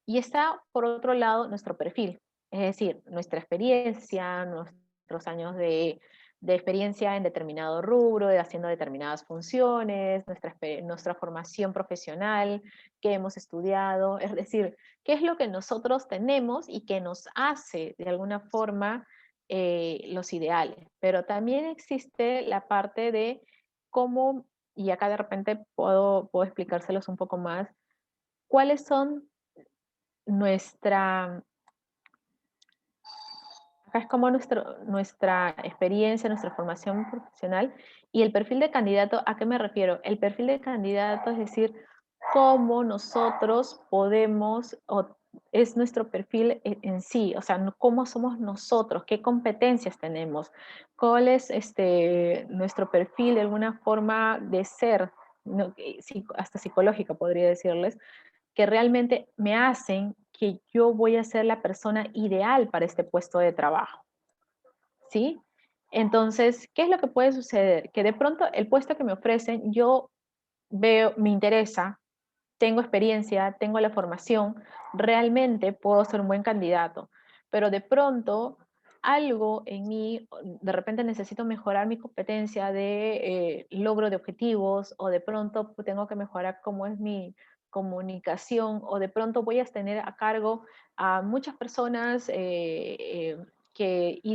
Y está, por otro lado, nuestro perfil, es decir, nuestra experiencia, nuestros años de experiencia en determinado rubro, de haciendo determinadas funciones, nuestra formación profesional que hemos estudiado, es decir, qué es lo que nosotros tenemos y que nos hace de alguna forma los ideales. Pero también existe la parte de cómo, y acá de repente puedo explicárselos un poco más, cuáles son nuestra, acá es como nuestra experiencia, nuestra formación profesional y el perfil de candidato. ¿A qué me refiero? El perfil de candidato es decir, cómo nosotros podemos, o es nuestro perfil en sí, o sea, cómo somos nosotros, qué competencias tenemos, cuál es nuestro perfil de alguna forma de ser, ¿no? Hasta psicológica podría decirles, que realmente me hacen que yo voy a ser la persona ideal para este puesto de trabajo, ¿sí? Entonces, ¿qué es lo que puede suceder? Que de pronto el puesto que me ofrecen, yo veo, me interesa, tengo experiencia, tengo la formación, realmente puedo ser un buen candidato, pero de pronto algo en mí, de repente necesito mejorar mi competencia de logro de objetivos, o de pronto tengo que mejorar cómo es mi comunicación, o de pronto voy a tener a cargo a muchas personas y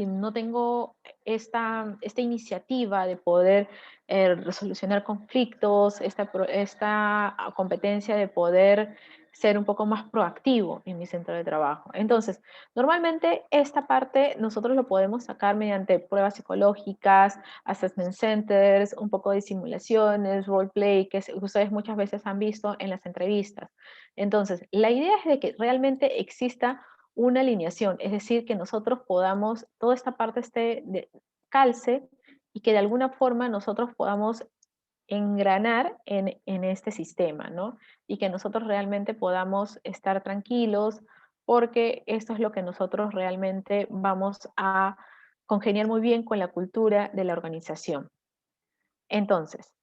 no tengo esta iniciativa de poder resolucionar conflictos, esta competencia de poder ser un poco más proactivo en mi centro de trabajo. Entonces, normalmente esta parte nosotros lo podemos sacar mediante pruebas psicológicas, assessment centers, un poco de simulaciones, roleplay, que ustedes muchas veces han visto en las entrevistas. Entonces, la idea es de que realmente exista una alineación, es decir, que nosotros podamos, toda esta parte esté de calce y que de alguna forma nosotros podamos engranar en este sistema, ¿no? Y que nosotros realmente podamos estar tranquilos porque esto es lo que nosotros realmente vamos a congeniar muy bien con la cultura de la organización. Entonces,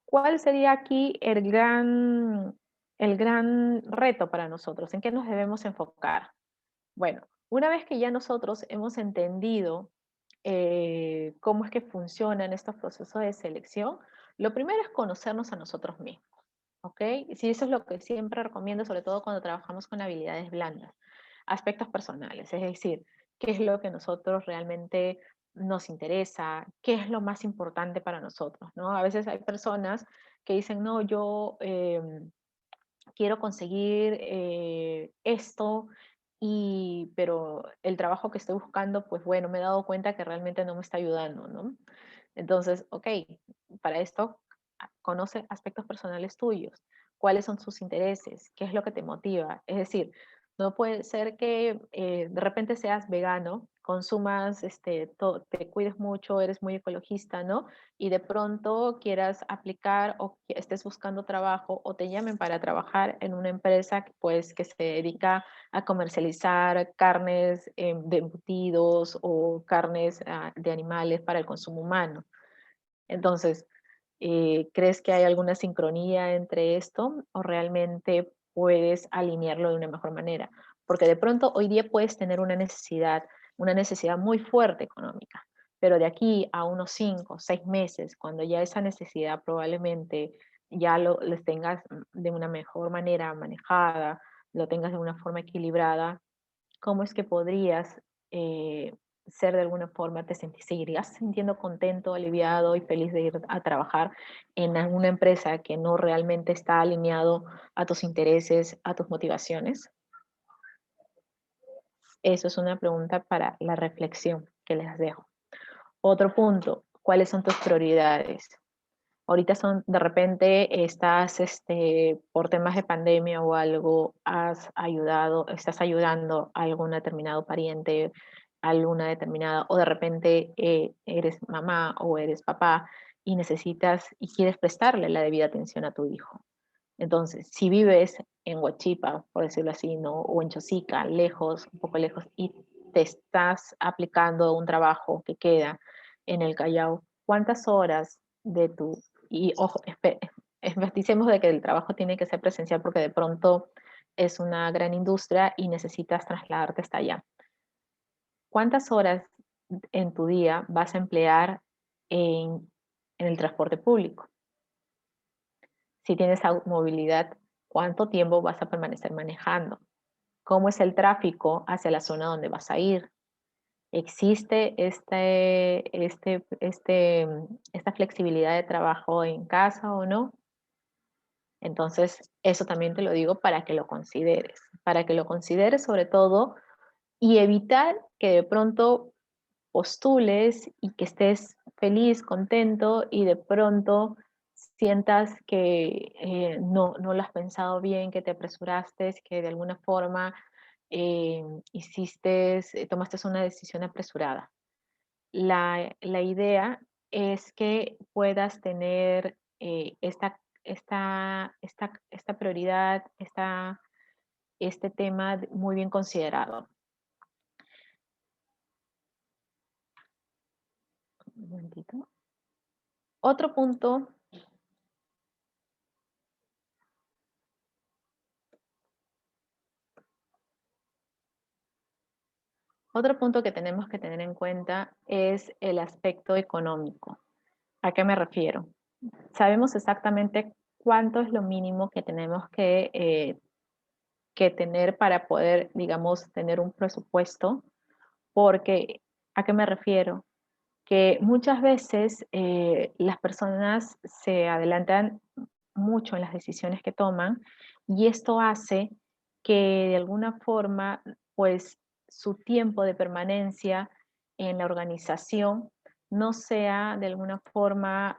¿cuál sería aquí el gran reto para nosotros? ¿En qué nos debemos enfocar? Bueno, una vez que ya nosotros hemos entendido cómo es que funcionan estos procesos de selección, lo primero es conocernos a nosotros mismos, ¿ok? Sí, eso es lo que siempre recomiendo, sobre todo cuando trabajamos con habilidades blandas, aspectos personales, es decir, qué es lo que nosotros realmente nos interesa, qué es lo más importante para nosotros, ¿no? A veces hay personas que dicen, no, yo quiero conseguir esto, pero el trabajo que estoy buscando, pues bueno, me he dado cuenta que realmente no me está ayudando, ¿no? Entonces, ok, para esto, conoce aspectos personales tuyos, cuáles son sus intereses, qué es lo que te motiva. Es decir, no puede ser que de repente seas vegano, consumas, te cuides mucho, eres muy ecologista, ¿no? Y de pronto quieras aplicar o que estés buscando trabajo o te llamen para trabajar en una empresa pues, que se dedica a comercializar carnes de embutidos o carnes de animales para el consumo humano. Entonces, ¿crees que hay alguna sincronía entre esto o realmente puedes alinearlo de una mejor manera? Porque de pronto hoy día puedes tener una necesidad muy fuerte económica, pero de aquí a unos 5, 6 meses, cuando ya esa necesidad probablemente ya les tengas de una mejor manera manejada, lo tengas de una forma equilibrada, ¿cómo es que podrías ser de alguna forma, seguirías sintiendo contento, aliviado y feliz de ir a trabajar en alguna empresa que no realmente está alineado a tus intereses, a tus motivaciones? Eso es una pregunta para la reflexión que les dejo. Otro punto, ¿cuáles son tus prioridades? Ahorita de repente estás, por temas de pandemia o algo, estás ayudando a algún determinado pariente, a alguna determinada, o de repente eres mamá o eres papá y necesitas y quieres prestarle la debida atención a tu hijo. Entonces, si vives en Huachipa, por decirlo así, ¿no? O en Chosica, lejos, un poco lejos, y te estás aplicando un trabajo que queda en el Callao, ¿cuántas horas de tu... Y ojo, enfaticemos de que el trabajo tiene que ser presencial porque de pronto es una gran industria y necesitas trasladarte hasta allá. ¿Cuántas horas en tu día vas a emplear en el transporte público? Si tienes movilidad, ¿cuánto tiempo vas a permanecer manejando? ¿Cómo es el tráfico hacia la zona donde vas a ir? ¿Existe esta flexibilidad de trabajo en casa o no? Entonces, eso también te lo digo para que lo consideres sobre todo y evitar que de pronto postules y que estés feliz, contento y de pronto sientas que no lo has pensado bien, que te apresuraste, que de alguna forma eh, tomaste una decisión apresurada. La idea es que puedas tener esta prioridad, este tema muy bien considerado. Un momentito. Otro punto Otro punto que tenemos que tener en cuenta es el aspecto económico. ¿A qué me refiero? Sabemos exactamente cuánto es lo mínimo que tenemos que tener para poder, digamos, tener un presupuesto, porque ¿a qué me refiero? Que muchas veces las personas se adelantan mucho en las decisiones que toman y esto hace que de alguna forma, pues su tiempo de permanencia en la organización no sea de alguna forma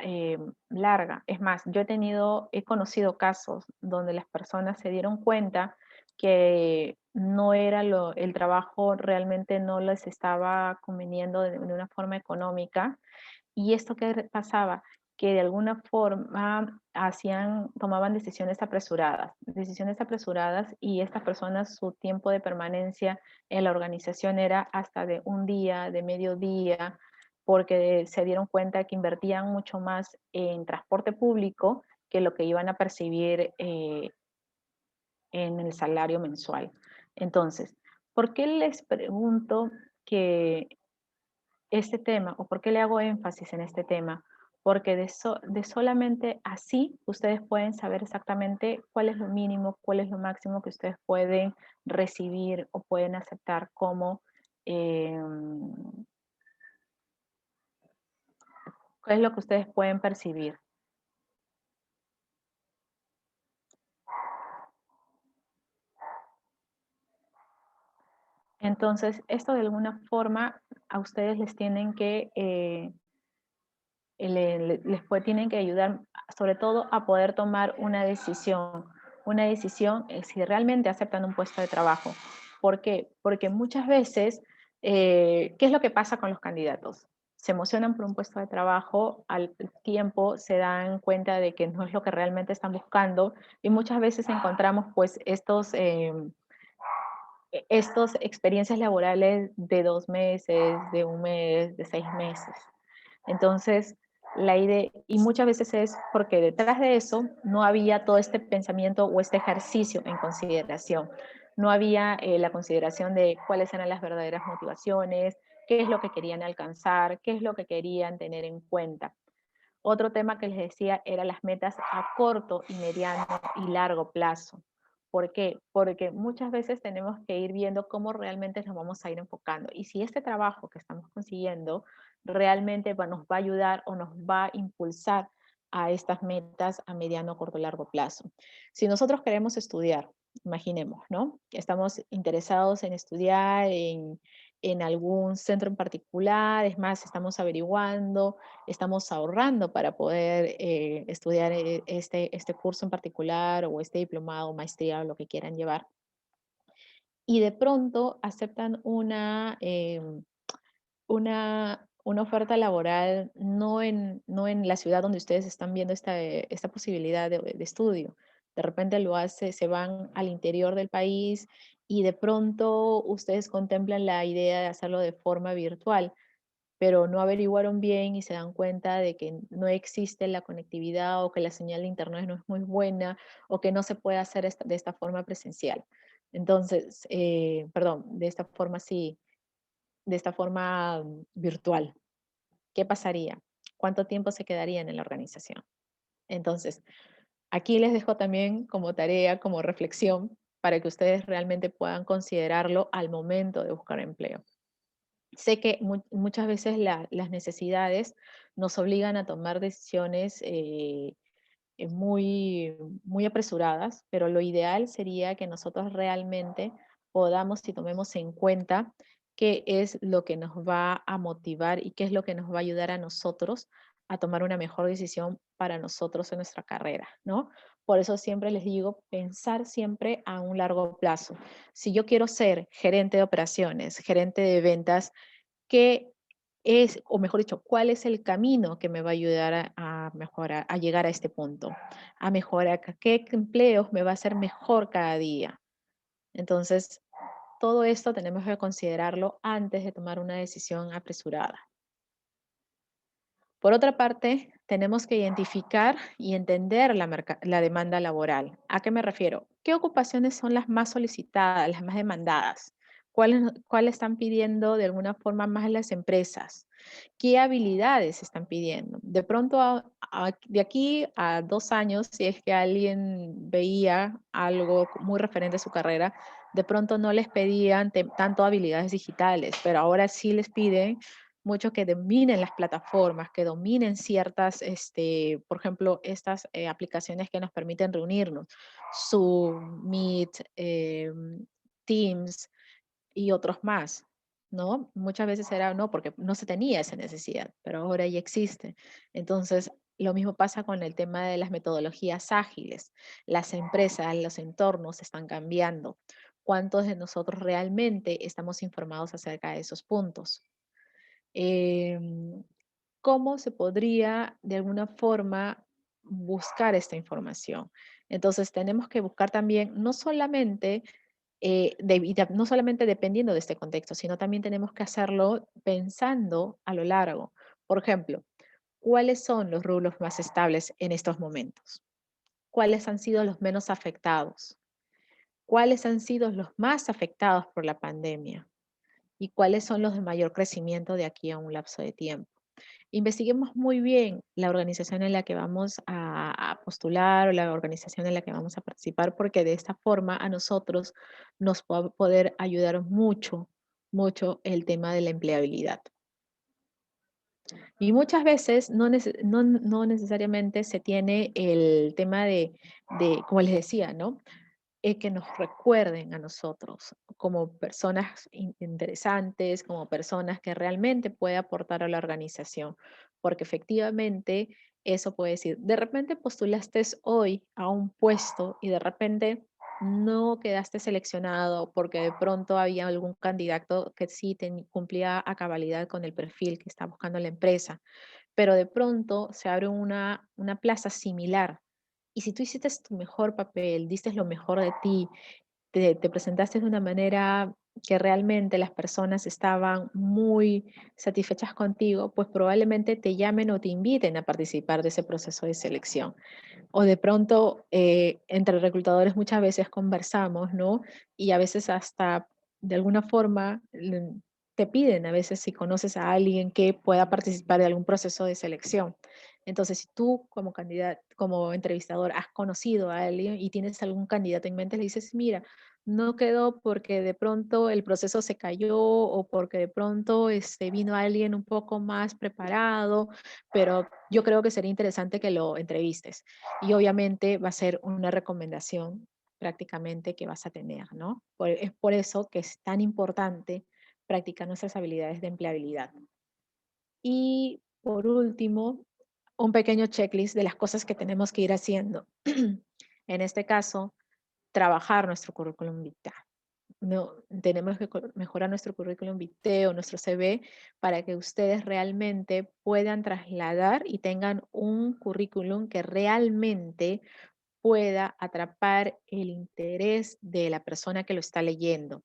larga. Es más, he conocido casos donde las personas se dieron cuenta que no era el trabajo realmente no les estaba conveniendo de una forma económica. ¿Y esto qué pasaba? Que de alguna forma tomaban decisiones apresuradas y estas personas su tiempo de permanencia en la organización era hasta de un día, de medio día, porque se dieron cuenta que invertían mucho más en transporte público que lo que iban a percibir en el salario mensual. Entonces, ¿por qué les pregunto que este tema o por qué le hago énfasis en este tema? Porque de solamente así ustedes pueden saber exactamente cuál es lo mínimo, cuál es lo máximo que ustedes pueden recibir o pueden aceptar como, eh, qué es lo que ustedes pueden percibir. Entonces, esto de alguna forma a ustedes les tienen que tienen que ayudar sobre todo a poder tomar una decisión si realmente aceptan un puesto de trabajo. ¿Por qué? Porque muchas veces, ¿qué es lo que pasa con los candidatos? Se emocionan por un puesto de trabajo, al tiempo se dan cuenta de que no es lo que realmente están buscando y muchas veces encontramos pues estos experiencias laborales de 2 meses, de un mes, de 6 meses. Entonces, la idea, y muchas veces es porque detrás de eso no había todo este pensamiento o este ejercicio en consideración. No había la consideración de cuáles eran las verdaderas motivaciones, qué es lo que querían alcanzar, qué es lo que querían tener en cuenta. Otro tema que les decía era las metas a corto y mediano y largo plazo. ¿Por qué? Porque muchas veces tenemos que ir viendo cómo realmente nos vamos a ir enfocando. Y si este trabajo que estamos consiguiendo realmente nos va a ayudar o nos va a impulsar a estas metas a mediano, corto y largo plazo. Si nosotros queremos estudiar, imaginemos, ¿no? Estamos interesados en estudiar en algún centro en particular, es más, estamos averiguando, estamos ahorrando para poder estudiar este curso en particular o este diplomado, maestría o lo que quieran llevar. Y de pronto aceptan una oferta laboral no en la ciudad donde ustedes están viendo esta posibilidad de estudio. De repente se van al interior del país y de pronto ustedes contemplan la idea de hacerlo de forma virtual, pero no averiguaron bien y se dan cuenta de que no existe la conectividad o que la señal de internet no es muy buena o que no se puede hacer de esta forma presencial. Entonces, perdón, de esta forma sí, de esta forma virtual. ¿Qué pasaría? ¿Cuánto tiempo se quedarían en la organización? Entonces, aquí les dejo también como tarea, como reflexión, para que ustedes realmente puedan considerarlo al momento de buscar empleo. Sé que muchas veces las necesidades nos obligan a tomar decisiones muy, muy apresuradas, pero lo ideal sería que nosotros realmente podamos y tomemos en cuenta qué es lo que nos va a motivar y qué es lo que nos va a ayudar a nosotros a tomar una mejor decisión para nosotros en nuestra carrera, ¿no? Por eso siempre les digo, pensar siempre a un largo plazo. Si yo quiero ser gerente de operaciones, gerente de ventas, ¿qué es, o mejor dicho, cuál es el camino que me va a ayudar a mejorar, a llegar a este punto, a mejorar, qué empleos me va a hacer mejor cada día? Entonces, todo esto tenemos que considerarlo antes de tomar una decisión apresurada. Por otra parte, tenemos que identificar y entender la demanda laboral. ¿A qué me refiero? ¿Qué ocupaciones son las más solicitadas, las más demandadas? ¿Cuál están pidiendo de alguna forma más las empresas? ¿Qué habilidades están pidiendo? De pronto, de aquí a 2 años, si es que alguien veía algo muy referente a su carrera, de pronto no les pedían tanto habilidades digitales, pero ahora sí les piden mucho que dominen las plataformas, que dominen ciertas, por ejemplo, estas aplicaciones que nos permiten reunirnos, Zoom, Meet, Teams y otros más, ¿no? Muchas veces era no, porque no se tenía esa necesidad, pero ahora ya existe. Entonces, lo mismo pasa con el tema de las metodologías ágiles. Las empresas, los entornos están cambiando. ¿Cuántos de nosotros realmente estamos informados acerca de esos puntos? ¿Cómo se podría de alguna forma buscar esta información? Entonces, tenemos que buscar también no solamente no solamente dependiendo de este contexto, sino también tenemos que hacerlo pensando a lo largo. Por ejemplo, ¿cuáles son los rubros más estables en estos momentos? ¿Cuáles han sido los menos afectados? ¿Cuáles han sido los más afectados por la pandemia? ¿Y cuáles son los de mayor crecimiento de aquí a un lapso de tiempo? Investiguemos muy bien la organización en la que vamos a postular o la organización en la que vamos a participar, porque de esta forma a nosotros nos va a poder ayudar mucho, mucho el tema de la empleabilidad. Y muchas veces no necesariamente se tiene el tema como les decía, ¿no? Que nos recuerden a nosotros como personas interesantes, como personas que realmente puede aportar a la organización, porque efectivamente eso puede decir, de repente postulaste hoy a un puesto y de repente no quedaste seleccionado porque de pronto había algún candidato que sí cumplía a cabalidad con el perfil que está buscando la empresa, pero de pronto se abre una plaza similar. Y si tú hiciste tu mejor papel, diste lo mejor de ti, te presentaste de una manera que realmente las personas estaban muy satisfechas contigo, pues probablemente te llamen o te inviten a participar de ese proceso de selección. O de pronto, entre reclutadores muchas veces conversamos, ¿no? Y a veces hasta de alguna forma te piden a veces si conoces a alguien que pueda participar de algún proceso de selección. Entonces, si tú como candidato, como entrevistador, has conocido a alguien y tienes algún candidato en mente, le dices, mira, no quedó porque de pronto el proceso se cayó o porque de pronto vino alguien un poco más preparado, pero yo creo que sería interesante que lo entrevistes. Y obviamente va a ser una recomendación prácticamente que vas a tener, ¿no? Es por eso que es tan importante practicar nuestras habilidades de empleabilidad. Y por último, un pequeño checklist de las cosas que tenemos que ir haciendo. En este caso, trabajar nuestro currículum vitae. No, tenemos que mejorar nuestro currículum vitae o nuestro CV para que ustedes realmente puedan trasladar y tengan un currículum que realmente pueda atrapar el interés de la persona que lo está leyendo.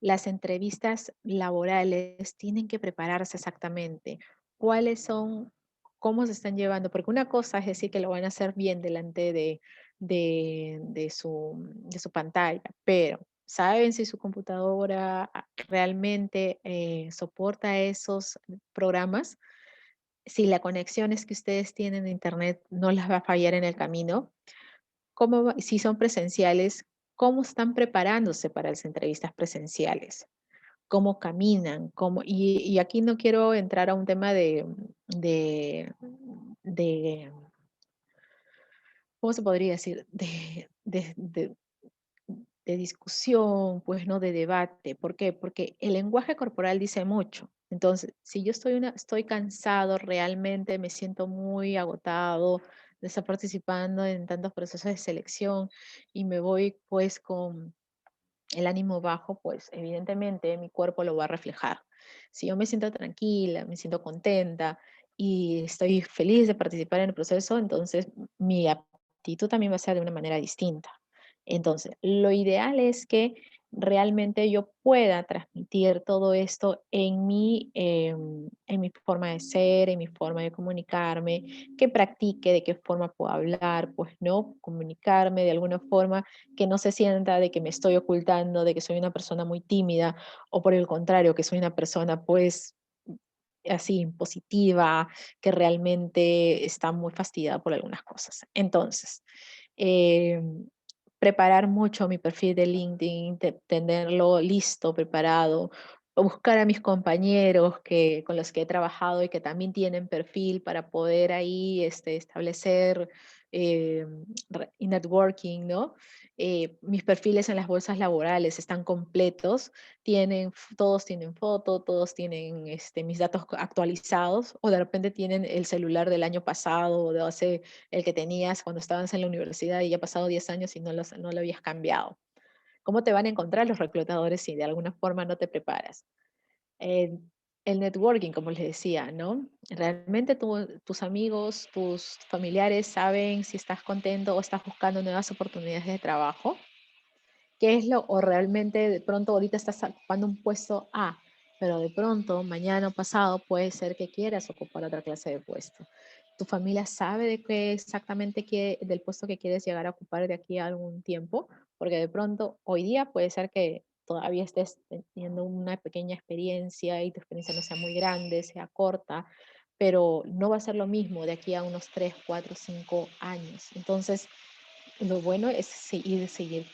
Las entrevistas laborales tienen que prepararse exactamente. ¿Cuáles son, cómo se están llevando? Porque una cosa es decir que lo van a hacer bien delante de su pantalla, pero ¿saben si su computadora realmente soporta esos programas? Si la conexión es que ustedes tienen de internet no las va a fallar en el camino. Si son presenciales, ¿cómo están preparándose para las entrevistas presenciales? ¿Cómo caminan? Y aquí no quiero entrar a un tema de, de ¿cómo se podría decir? De discusión, pues no de debate. ¿Por qué? Porque el lenguaje corporal dice mucho. Entonces, si yo estoy cansado realmente, me siento muy agotado de estar participando en tantos procesos de selección y me voy pues con el ánimo bajo, pues evidentemente mi cuerpo lo va a reflejar. Si yo me siento tranquila, me siento contenta y estoy feliz de participar en el proceso, entonces mi actitud también va a ser de una manera distinta. Entonces, lo ideal es que realmente yo pueda transmitir todo esto en mi forma de ser, en mi forma de comunicarme, que practique de qué forma puedo hablar, pues no, comunicarme de alguna forma que no se sienta de que me estoy ocultando, de que soy una persona muy tímida, o por el contrario, que soy una persona pues así positiva, que realmente está muy fastidiada por algunas cosas. Entonces, eh, preparar mucho mi perfil de LinkedIn, tenerlo listo, preparado, o buscar a mis compañeros con los que he trabajado y que también tienen perfil para poder ahí establecer eh, networking, ¿no? Mis perfiles en las bolsas laborales están completos, todos tienen foto, todos tienen mis datos actualizados, o de repente tienen el celular del año pasado o de hace el que tenías cuando estabas en la universidad y ya ha pasado 10 años y no lo habías cambiado. ¿Cómo te van a encontrar los reclutadores si de alguna forma no te preparas? Eh, el networking, como les decía, ¿no? Realmente tus amigos, tus familiares saben si estás contento o estás buscando nuevas oportunidades de trabajo. ¿Qué es o realmente de pronto ahorita estás ocupando un puesto A, pero de pronto mañana o pasado puede ser que quieras ocupar otra clase de puesto? ¿Tu familia sabe de qué exactamente del puesto que quieres llegar a ocupar de aquí a algún tiempo? Porque de pronto hoy día puede ser que todavía estés teniendo una pequeña experiencia y tu experiencia no sea muy grande, sea corta, pero no va a ser lo mismo de aquí a unos 3, 4, 5 años. Entonces, lo bueno es seguir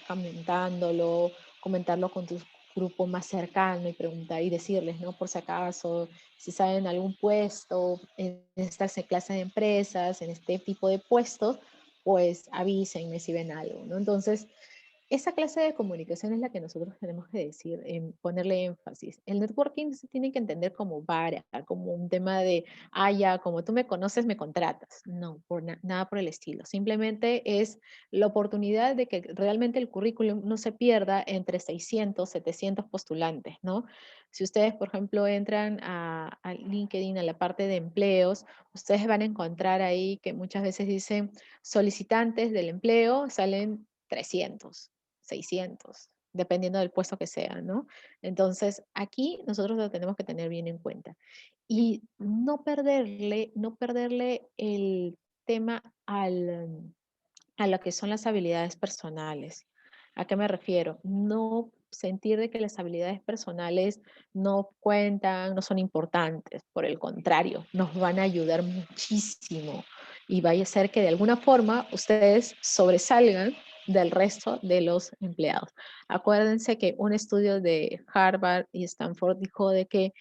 comentarlo con tu grupo más cercano y preguntar y decirles, ¿no? Por si acaso, si saben algún puesto en estas clases de empresas, en este tipo de puestos, pues avísenme si ven algo, ¿no? Entonces, esa clase de comunicación es la que nosotros tenemos que decir, ponerle énfasis. El networking se tiene que entender como vara, como un tema de, ya, como tú me conoces, me contratas. No, nada por el estilo. Simplemente es la oportunidad de que realmente el currículum no se pierda entre 600, 700 postulantes, ¿no? Si ustedes, por ejemplo, entran a LinkedIn, a la parte de empleos, ustedes van a encontrar ahí que muchas veces dicen solicitantes del empleo, salen 300. 600, dependiendo del puesto que sea, ¿no? Entonces, aquí nosotros lo tenemos que tener bien en cuenta. Y no perderle el tema a lo que son las habilidades personales. ¿A qué me refiero? No sentir de que las habilidades personales no cuentan, no son importantes. Por el contrario, nos van a ayudar muchísimo y vaya a ser que de alguna forma ustedes sobresalgan del resto de los empleados. Acuérdense que un estudio de Harvard y Stanford dijo de que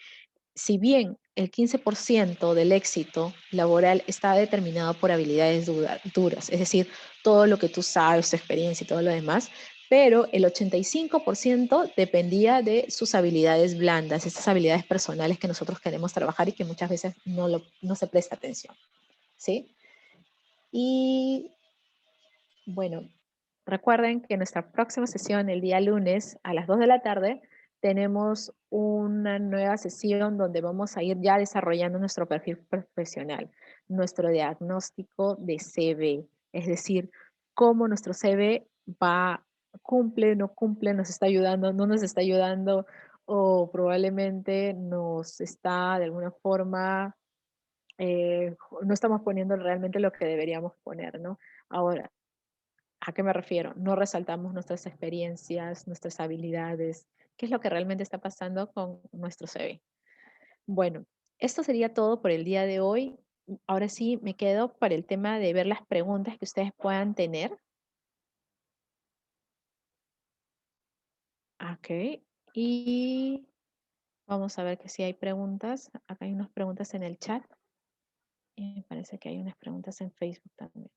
si bien el 15% del éxito laboral está determinado por habilidades duras, es decir, todo lo que tú sabes, tu experiencia y todo lo demás, pero el 85% dependía de sus habilidades blandas, estas habilidades personales que nosotros queremos trabajar y que muchas veces no se presta atención, ¿sí? Y bueno, recuerden que nuestra próxima sesión, el día lunes a las 2 de la tarde, tenemos una nueva sesión donde vamos a ir ya desarrollando nuestro perfil profesional, nuestro diagnóstico de CV, es decir, cómo nuestro CV va, cumple, no cumple, nos está ayudando, no nos está ayudando, o probablemente nos está de alguna forma, no estamos poniendo realmente lo que deberíamos poner, ¿no? Ahora, ¿a qué me refiero? No resaltamos nuestras experiencias, nuestras habilidades, qué es lo que realmente está pasando con nuestro CV. Bueno, esto sería todo por el día de hoy. Ahora sí, me quedo para el tema de ver las preguntas que ustedes puedan tener. Ok, y vamos a ver que si hay preguntas. Acá hay unas preguntas en el chat. Y me parece que hay unas preguntas en Facebook también.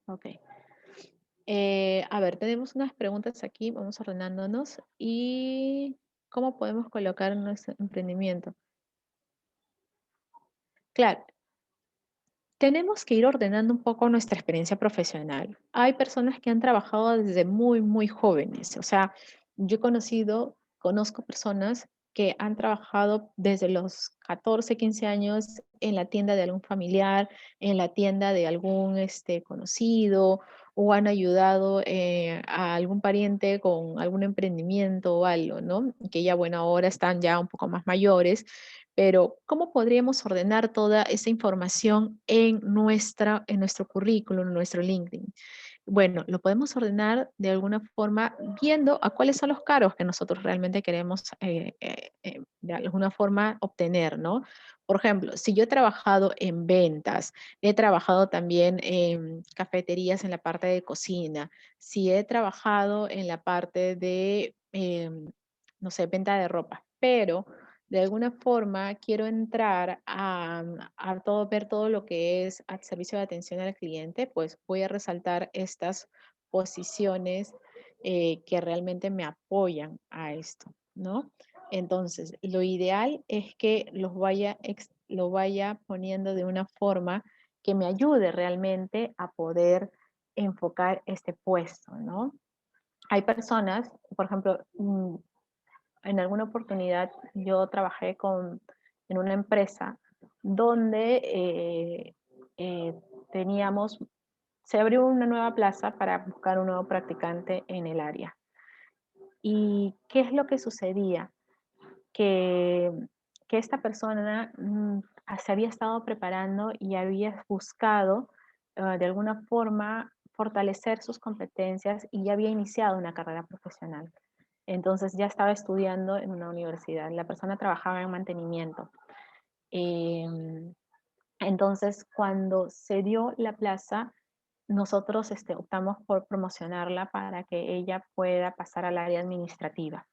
Ok. A ver, tenemos unas preguntas aquí, vamos ordenándonos. ¿Y cómo podemos colocar nuestro emprendimiento? Claro, tenemos que ir ordenando un poco nuestra experiencia profesional. Hay personas que han trabajado desde muy, muy jóvenes. O sea, yo conozco personas que han trabajado desde los 14, 15 años en la tienda de algún familiar, en la tienda de algún conocido, o han ayudado a algún pariente con algún emprendimiento o algo, ¿no? Que ya, bueno, ahora están ya un poco más mayores, pero ¿cómo podríamos ordenar toda esa información en nuestro currículum, en nuestro LinkedIn? Bueno, lo podemos ordenar de alguna forma viendo a cuáles son los cargos que nosotros realmente queremos de alguna forma obtener, ¿no? Por ejemplo, si yo he trabajado en ventas, he trabajado también en cafeterías en la parte de cocina, si he trabajado en la parte de, no sé, venta de ropa, pero de alguna forma quiero entrar a todo, ver todo lo que es al servicio de atención al cliente, pues voy a resaltar estas posiciones que realmente me apoyan a esto, ¿no? Entonces, lo ideal es que lo vaya poniendo de una forma que me ayude realmente a poder enfocar este puesto, ¿no? Hay personas, por ejemplo, en alguna oportunidad yo trabajé en una empresa donde teníamos, se abrió una nueva plaza para buscar un nuevo practicante en el área. ¿Y qué es lo que sucedía? Que, que esta persona se había estado preparando y había buscado de alguna forma fortalecer sus competencias y ya había iniciado una carrera profesional. Entonces ya estaba estudiando en una universidad. La persona trabajaba en mantenimiento. Em, entonces, cuando se dio la plaza, nosotros optamos por promocionarla para que ella pueda pasar al área administrativa.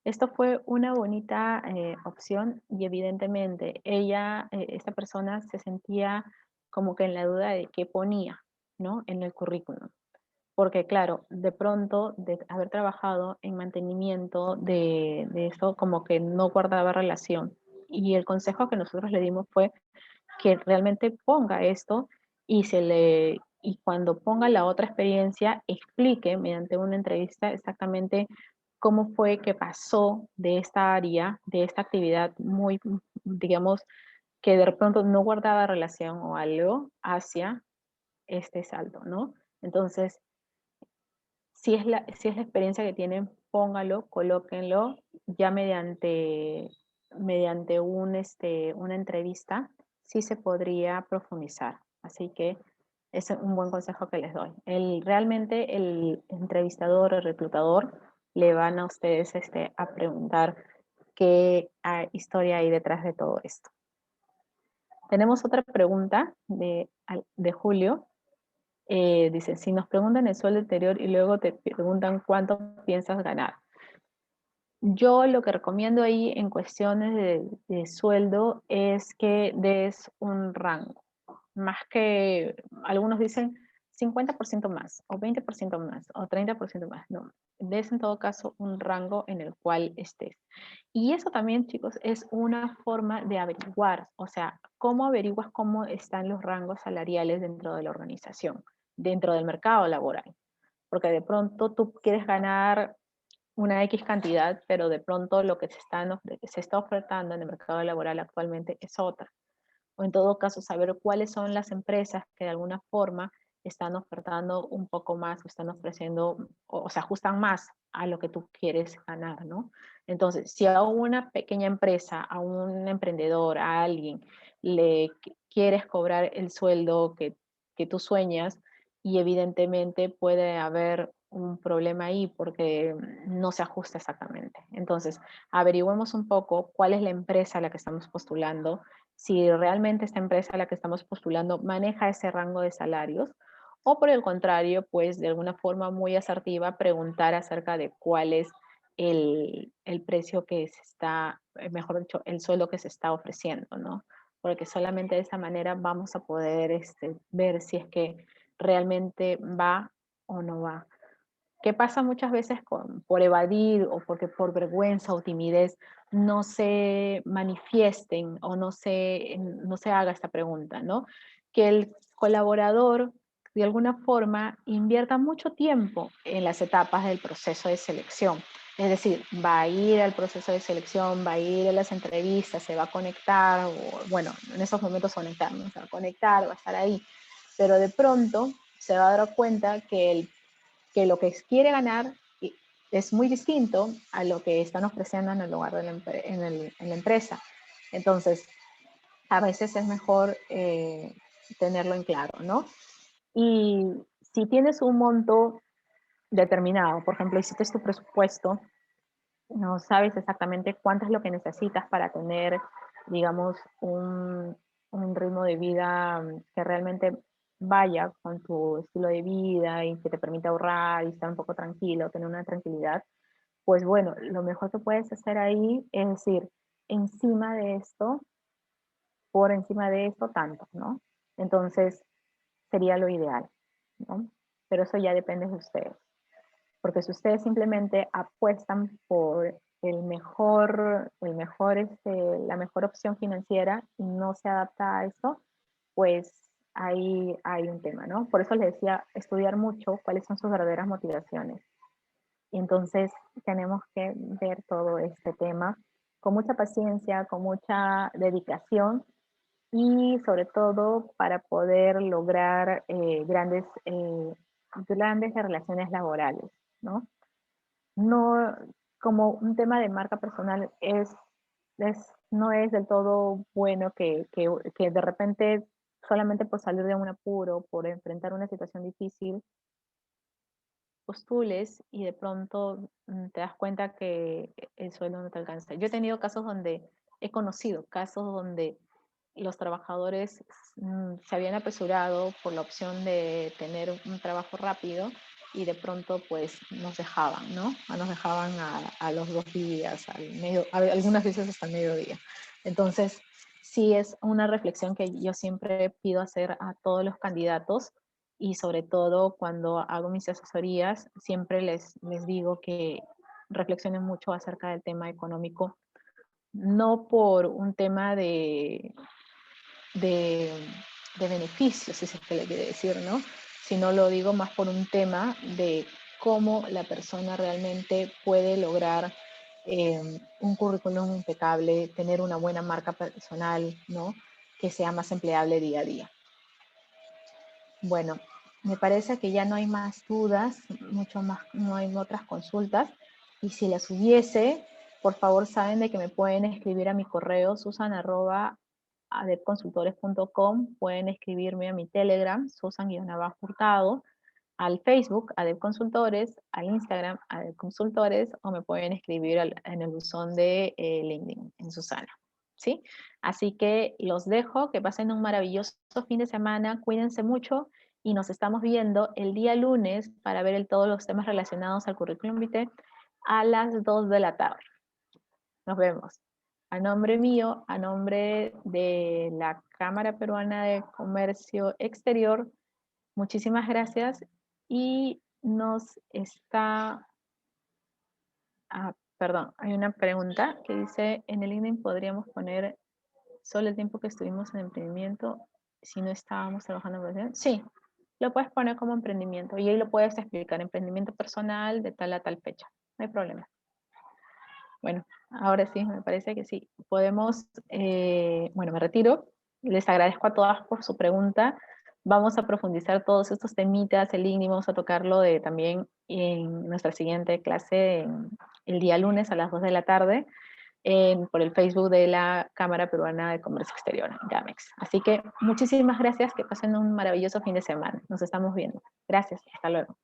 Esto fue una bonita opción y evidentemente esta persona se sentía como que en la duda de qué ponía, ¿no? En el currículum. Porque claro, de pronto, de haber trabajado en mantenimiento de eso, como que no guardaba relación. Y el consejo que nosotros le dimos fue que realmente ponga esto y cuando ponga la otra experiencia, explique mediante una entrevista exactamente cómo fue que pasó de esta área, de esta actividad muy, digamos, que de pronto no guardaba relación o algo hacia este salto, ¿no? Entonces, si es la experiencia que tienen, póngalo, colóquenlo ya mediante una entrevista, sí se podría profundizar. Así que es un buen consejo que les doy. Realmente el entrevistador, el reclutador, le van a ustedes a preguntar qué historia hay detrás de todo esto. Tenemos otra pregunta de Julio. Dice, si nos preguntan el sueldo anterior y luego te preguntan cuánto piensas ganar. Yo lo que recomiendo ahí en cuestiones de sueldo es que des un rango. Más que algunos dicen 50% más, o 20% más, o 30% más. No, des en todo caso un rango en el cual estés. Y eso también, chicos, es una forma de averiguar, o sea, cómo averiguas cómo están los rangos salariales dentro de la organización, dentro del mercado laboral. Porque de pronto tú quieres ganar una X cantidad, pero de pronto lo que se está ofertando en el mercado laboral actualmente es otra. O en todo caso, saber cuáles son las empresas que de alguna forma están ofertando un poco más, o están ofreciendo, o se ajustan más a lo que tú quieres ganar, ¿no? Entonces, si a una pequeña empresa, a un emprendedor, a alguien, quieres cobrar el sueldo que tú sueñas, y evidentemente puede haber un problema ahí porque no se ajusta exactamente. Entonces, averigüemos un poco cuál es la empresa a la que estamos postulando, si realmente esta empresa a la que estamos postulando maneja ese rango de salarios, o por el contrario, pues de alguna forma muy asertiva, preguntar acerca de cuál es el precio que se está, mejor dicho, el sueldo que se está ofreciendo, ¿no? Porque solamente de esa manera vamos a poder ver si es que realmente va o no va. ¿Qué pasa muchas veces por evadir o porque por vergüenza o timidez no se manifiesten o no se haga esta pregunta, ¿no? Que el colaborador de alguna forma invierta mucho tiempo en las etapas del proceso de selección. Es decir, va a ir al proceso de selección, va a ir a las entrevistas, se va a conectar, o bueno, en esos momentos conectar, ¿no? Se va a conectar, va a estar ahí, pero de pronto se va a dar cuenta que lo que quiere ganar es muy distinto a lo que están ofreciendo en el lugar de en la empresa. Entonces, a veces es mejor tenerlo en claro, ¿no? Y si tienes un monto determinado, por ejemplo, hiciste tu presupuesto, no sabes exactamente cuánto es lo que necesitas para tener, digamos, un ritmo de vida que realmente vaya con tu estilo de vida y que te permita ahorrar y estar un poco tranquilo, tener una tranquilidad, pues bueno, lo mejor que puedes hacer ahí es decir, encima de esto, por encima de esto, tanto, ¿no? Entonces, sería lo ideal, ¿no? Pero eso ya depende de ustedes. Porque si ustedes simplemente apuestan por la mejor opción financiera y no se adapta a eso, pues ahí hay un tema, ¿no? Por eso les decía, estudiar mucho cuáles son sus verdaderas motivaciones. Y entonces tenemos que ver todo este tema con mucha paciencia, con mucha dedicación y sobre todo para poder lograr grandes relaciones laborales, ¿no? No, como un tema de marca personal no es del todo bueno que de repente solamente por salir de un apuro, por enfrentar una situación difícil, postules y de pronto te das cuenta que el sueldo no te alcanza. Yo he tenido casos donde, he conocido casos donde los trabajadores se habían apresurado por la opción de tener un trabajo rápido y de pronto pues nos dejaban, ¿no? Nos dejaban a los 2 días, algunas veces hasta el mediodía. Entonces, sí es una reflexión que yo siempre pido hacer a todos los candidatos y sobre todo cuando hago mis asesorías, siempre les digo que reflexionen mucho acerca del tema económico, no por un tema de, de beneficios, si es que le quiere decir, ¿no? Sino lo digo más por un tema de cómo la persona realmente puede lograr un currículum impecable, tener una buena marca personal, ¿no? Que sea más empleable día a día. Bueno, me parece que ya no hay más dudas, mucho más, no hay otras consultas. Y si las hubiese, por favor saben de que me pueden escribir a mi correo susan@adepconsultores.com, pueden escribirme a mi Telegram, Susan-Hurtado, al Facebook, Adep Consultores, al Instagram, Adep Consultores, o me pueden escribir en el buzón de LinkedIn, en Susana. ¿Sí? Así que los dejo, que pasen un maravilloso fin de semana, cuídense mucho y nos estamos viendo el día lunes para ver todos los temas relacionados al currículum vitae a las 2 de la tarde. Nos vemos. A nombre mío, a nombre de la Cámara Peruana de Comercio Exterior, muchísimas gracias y nos está... perdón, hay una pregunta que dice, en el LinkedIn podríamos poner solo el tiempo que estuvimos en emprendimiento si no estábamos trabajando en profesión. Sí, lo puedes poner como emprendimiento y ahí lo puedes explicar, emprendimiento personal de tal a tal fecha, no hay problema. Bueno, ahora sí, me parece que sí. Podemos, bueno, me retiro. Les agradezco a todas por su pregunta. Vamos a profundizar todos estos temitas, el LinkedIn, vamos a tocarlo también en nuestra siguiente clase el día lunes a las 2 de la tarde por el Facebook de la Cámara Peruana de Comercio Exterior, GAMEX. Así que muchísimas gracias, que pasen un maravilloso fin de semana. Nos estamos viendo. Gracias, hasta luego.